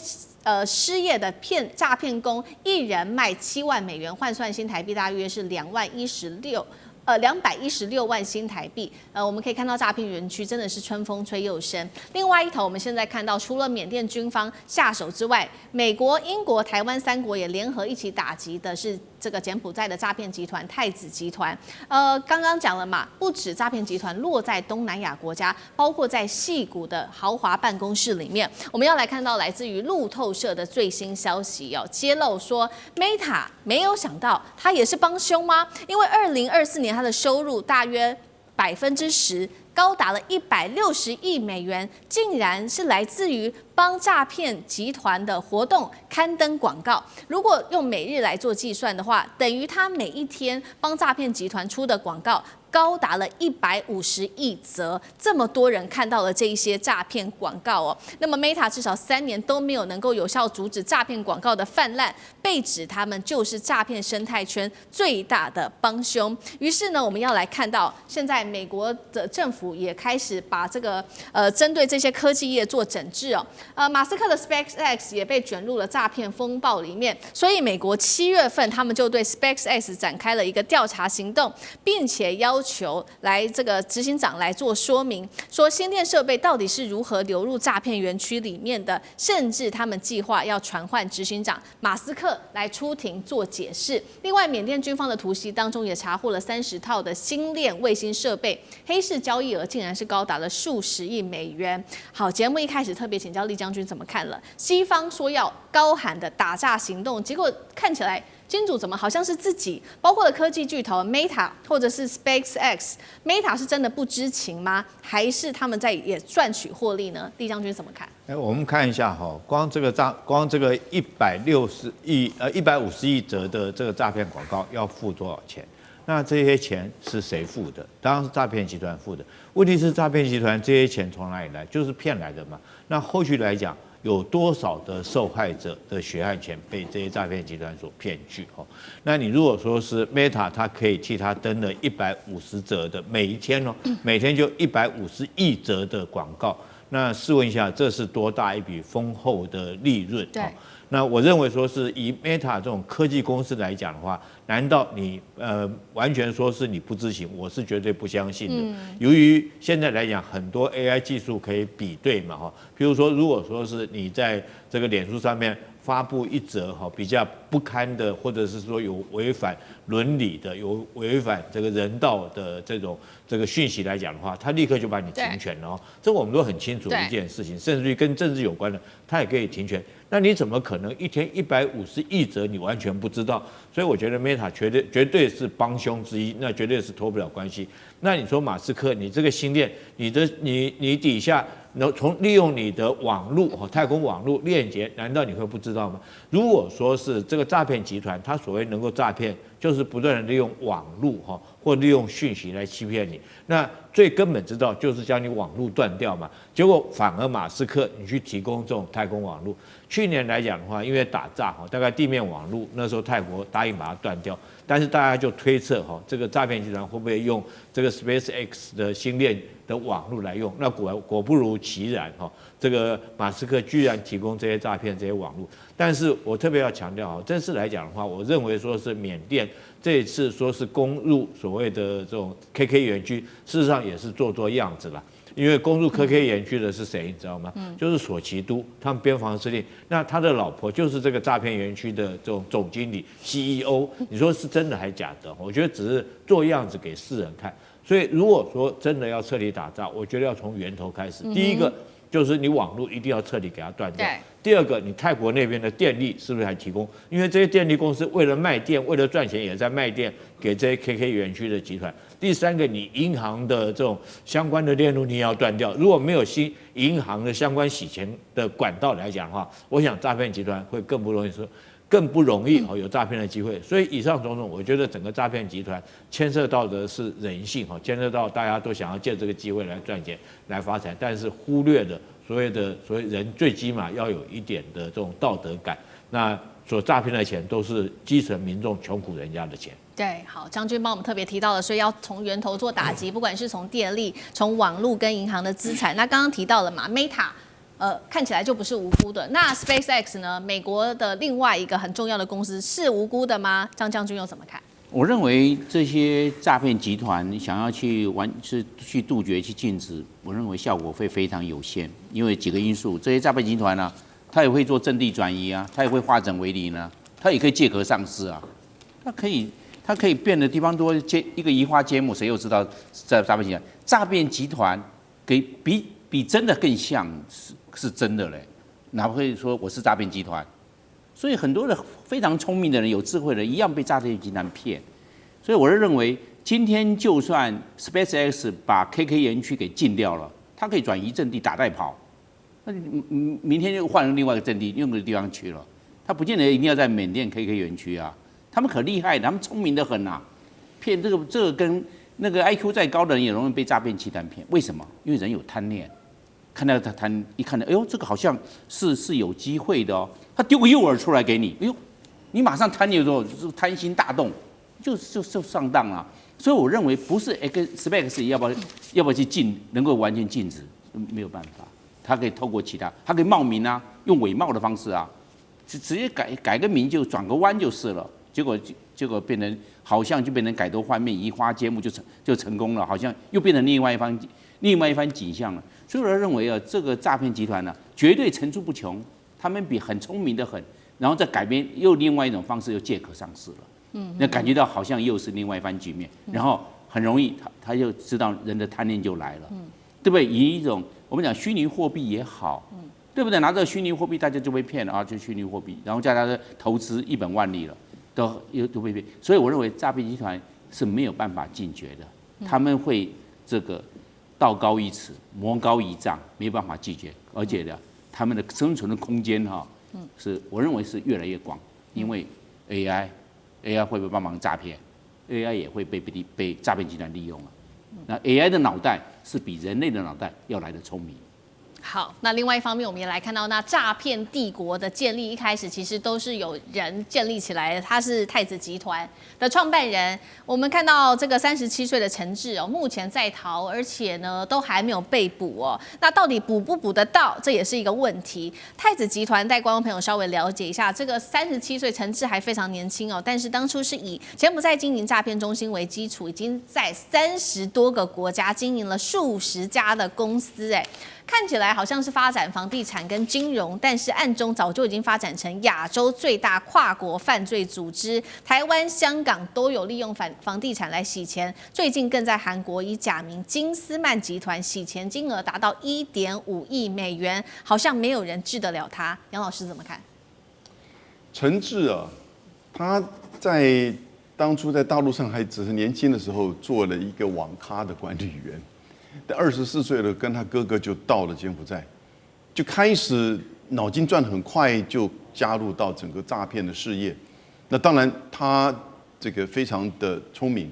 失业的诈骗工一人卖7万美元，换算新台币大约是216万新台币。我们可以看到诈骗园区真的是春风吹又生。另外一头，我们现在看到，除了缅甸军方下手之外，美国、英国、台湾3国也联合一起打击的是这个柬埔寨的诈骗集团太子集团。刚刚讲了嘛，不止诈骗集团落在东南亚国家，包括在矽谷的豪华办公室里面。我们要来看到来自于路透社的最新消息揭露说 ，Meta 没有想到他也是帮凶吗？因为2024年他的收入大约10%。高达了160亿美元，竟然是来自于帮诈骗集团的活动刊登广告。如果用每日来做计算的话，等于他每一天帮诈骗集团出的广告高达了150亿则，这么多人看到了这一些诈骗广告那么 Meta 至少3年都没有能够有效阻止诈骗广告的泛滥，被指他们就是诈骗生态圈最大的帮凶。于是呢，我们要来看到现在美国的政府也开始把这个针对这些科技业做整治马斯克的 SpaceX 也被卷入了诈骗风暴里面，所以美国7月份他们就对 SpaceX 展开了一个调查行动，并且要求来这个执行长来做说明，说新店设备到底是如何流入诈骗园区里面的，甚至他们计划要传唤执行长马斯克来出庭做解释。另外，缅甸军方的突袭当中也查获了30套的星链卫星设备，黑市交易额竟然是高达了数十亿美元。好，节目一开始特别请教厉将军怎么看了？西方说要高喊的打诈行动，结果看起来金主怎么好像是自己，包括了科技巨头 Meta 或者是 SpaceX，Meta 是真的不知情吗？还是他们在也赚取获利呢？厉将军怎么看？我们看一下光这个150亿则的这个诈骗广告要付多少钱？那这些钱是谁付的？当然是诈骗集团付的。问题是诈骗集团这些钱从哪里来？就是骗来的嘛。那后续来讲，有多少的受害者的血汗钱被这些诈骗集团所骗去？那你如果说是 Meta， 它可以替他登了150则的每一天每天就150亿则的广告。那试问一下，这是多大一笔丰厚的利润？对。那我认为说是以 Meta 这种科技公司来讲的话，难道你完全说是你不知情？我是绝对不相信的。由于现在来讲，很多 AI 技术可以比对嘛哈，比如说如果说是你在这个脸书上面发布一则比较不堪的，或者是说有违反伦理的、有违反这个人道的这个讯息来讲的话，他立刻就把你停权了。这个我们都很清楚的一件事情，甚至于跟政治有关的，他也可以停权。那你怎么可能一天150亿则你完全不知道？所以我觉得 Meta 绝对是帮凶之一，那绝对是脱不了关系。那你说马斯克，你这个星链，你底下利用你的网络太空网络链接，难道你会不知道吗？如果说是这个诈骗集团，它所谓能够诈骗，就是不断的利用网络或利用讯息来欺骗你。那最根本之道就是将你网络断掉嘛。结果反而马斯克你去提供这种太空网络，去年来讲的话，因为打仗大概地面网络那时候泰国答应把它断掉，但是大家就推测这个诈骗集团会不会用这个 SpaceX 的星链的网络来用？那果不如其然这个马斯克居然提供这些诈骗这些网络。但是我特别要强调这次来讲的话，我认为说是缅甸这一次说是攻入所谓的这种 KK 园区，事实上也是做样子啦。因为攻入KK 园区的是谁，你知道吗？就是索奇都，他们边防司令。那他的老婆就是这个诈骗园区的这种总经理 CEO。你说是真的还假的？我觉得只是做样子给世人看。所以如果说真的要彻底打仗，我觉得要从源头开始。第一个就是你网络一定要彻底给它断掉。第二个，你泰国那边的电力是不是还提供？因为这些电力公司为了卖电，为了赚钱，也在卖电给这些 KK 园区的集团。第三个，你银行的这种相关的链路你也要断掉。如果没有银行的相关洗钱的管道来讲的话，我想诈骗集团会更不容易有诈骗的机会。所以以上种种，我觉得整个诈骗集团牵涉到的是人性牵涉到大家都想要借这个机会来赚钱、来发财，但是忽略了所谓人最起码要有一点的这种道德感。那所诈骗的钱都是基层民众穷苦人家的钱。对，好，将军帮我们特别提到了，所以要从源头做打击，不管是从电力、从网络跟银行的资产。那刚刚提到了嘛 ，Meta，看起来就不是无辜的。那 SpaceX 呢？美国的另外一个很重要的公司是无辜的吗？张将军又怎么看？我认为这些诈骗集团想要去杜绝、去禁止，我认为效果会非常有限，因为几个因素，这些诈骗集团呢，他也会做阵地转移啊，他也会化整为零啊，他也可以借壳上市啊，它可以变的地方多，一个移花接木，谁又知道在诈骗集团？诈骗集团比真的更像是真的嘞，哪会说我是诈骗集团？所以很多的非常聪明的人、有智慧的人，一样被诈骗集团骗。所以我是认为，今天就算 SpaceX 把 KK 园区给禁掉了，它可以转移阵地打带跑，那明天就换另外一个阵地，用个地方去了，它不见得一定要在缅甸 KK 园区啊。他们可厉害的，他们聪明的很啊，骗这个跟那个 IQ 再高的人也容易被诈骗集团骗。为什么？因为人有贪念，看到他一看到，哎呦，这个好像是有机会的哦，他丢个诱饵出来给你，哎呦，你马上贪念之后就贪心大动，就上当了。所以我认为不是 SpaceX 要不要去能够完全禁止，没有办法，他可以透过其他，他可以冒名啊，用伪冒的方式啊，直接改个名就转个弯就是了。结果变成好像就变成改头换面、移花接木就成功了，好像又变成另外一番景象了。所以我认为这个诈骗集团呢，绝对层出不穷，他们比很聪明的很，然后再改编又另外一种方式又借壳上市了。那感觉到好像又是另外一番局面，然后很容易他就知道人的贪念就来了，对不对？以一种我们讲虚拟货币也好，对不对？拿这个虚拟货币大家就被骗了啊，就虚拟货币，然后叫他的投资1本万利了。都被骗，所以我认为诈骗集团是没有办法禁绝的，他们会这个道高一尺，魔高一丈，没有办法拒绝，而且呢，他们的生存的空间是我认为是越来越广，因为 AI 会不会帮忙诈骗 ，AI 也会被诈骗集团利用了，那 AI 的脑袋是比人类的脑袋要来的聪明。好，那另外一方面，我们也来看到那诈骗帝国的建立，一开始其实都是有人建立起来的，他是太子集团的创办人。我们看到这个37岁的陈志哦，目前在逃，而且呢都还没有被捕哦。那到底捕不捕得到，这也是一个问题。太子集团带观众朋友稍微了解一下，这个37岁陈志还非常年轻哦，但是当初是以柬埔寨经营诈骗中心为基础，已经在30多个国家经营了数十家的公司，看起来好像是发展房地产跟金融，但是暗中早就已经发展成亚洲最大跨国犯罪组织。台湾、香港都有利用房地产来洗钱，最近更在韩国以假名金斯曼集团洗钱金额达到1.5亿美元，好像没有人治得了他。杨老师怎么看？陈志啊，他在当初在大陆上还只是年轻的时候，做了一个网咖的管理员。24岁了，跟他哥哥就到了柬埔寨，就开始脑筋转很快，就加入到整个诈骗的事业。那当然，他这个非常的聪明，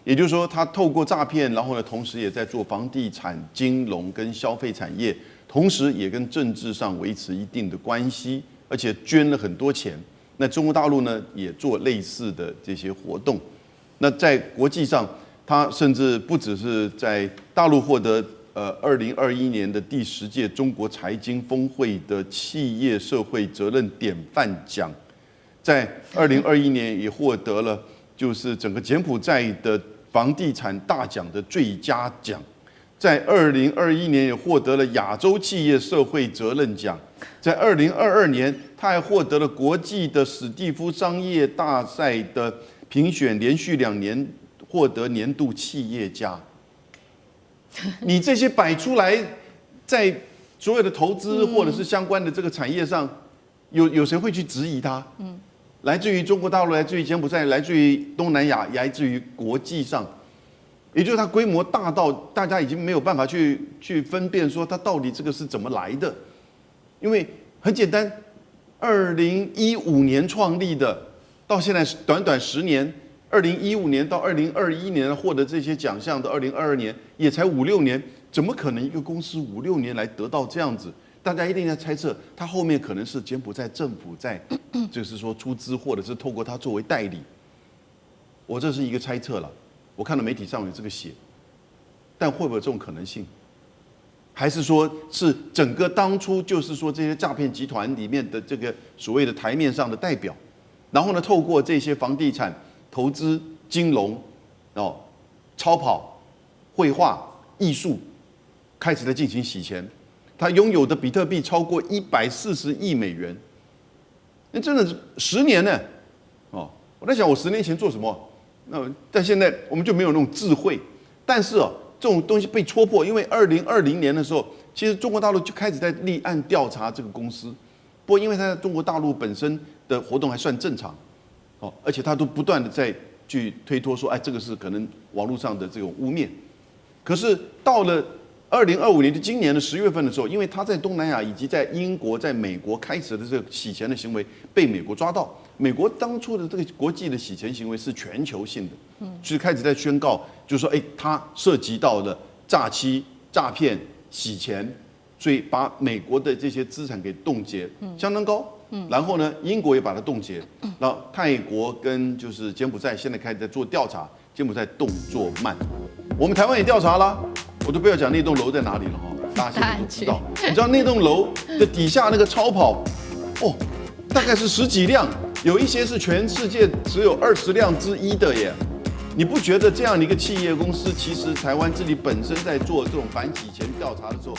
也就是说，他透过诈骗，然后呢，同时也在做房地产、金融跟消费产业，同时也跟政治上维持一定的关系，而且捐了很多钱。那中国大陆呢，也做类似的这些活动。那在国际上，他甚至不只是在大陆获得2021年的第10届中国财经峰会的企业社会责任典范奖，在2021年也获得了就是整个柬埔寨的房地产大奖的最佳奖，在2021年也获得了亚洲企业社会责任奖，在2022年他还获得了国际的史蒂夫商业大赛的评选，连续2年获得年度企业家。你这些摆出来，在所有的投资或者是相关的这个产业上，有谁会去质疑它？来自于中国大陆，来自于柬埔寨，来自于东南亚，来自于国际上，也就是它规模大到大家已经没有办法去分辨说它到底这个是怎么来的，因为很简单，2015年创立的，到现在短短10年。2015年到2021年获得这些奖项的2022年也才5-6年，怎么可能一个公司5-6年来得到这样子？大家一定在猜测，它后面可能是柬埔寨政府在，就是说出资，或者是透过它作为代理。我这是一个猜测了，我看到媒体上有这个写，但会不会有这种可能性？还是说是整个当初就是说这些诈骗集团里面的这个所谓的台面上的代表，然后呢，透过这些房地产投资、金融、超跑、绘画、艺术，开始在进行洗钱。他拥有的比特币超过140亿美元，那真的是10年呢。我在想，我10年前做什么？但现在我们就没有那种智慧。但是这种东西被戳破，因为2020年的时候，其实中国大陆就开始在立案调查这个公司。不过，因为它在中国大陆本身的活动还算正常。而且他都不断的在去推脱说，这个是可能网络上的这种污蔑。可是到了2025年，就今年的10月份的时候，因为他在东南亚以及在英国、在美国开始的这个洗钱的行为被美国抓到，美国当初的这个国际的洗钱行为是全球性的，所以开始在宣告，就是说，他涉及到了诈欺、诈骗、洗钱，所以把美国的这些资产给冻结，相当高。然后呢，英国也把它冻结，然后泰国跟就是柬埔寨现在开始在做调查，柬埔寨动作慢，我们台湾也调查啦，我都不要讲那栋楼在哪里了大家现在都知道，你知道那栋楼的底下那个超跑，大概是10几辆，有一些是全世界只有20辆之一的耶。你不觉得这样的一个企业公司，其实台湾自己本身在做这种反洗钱调查的时候，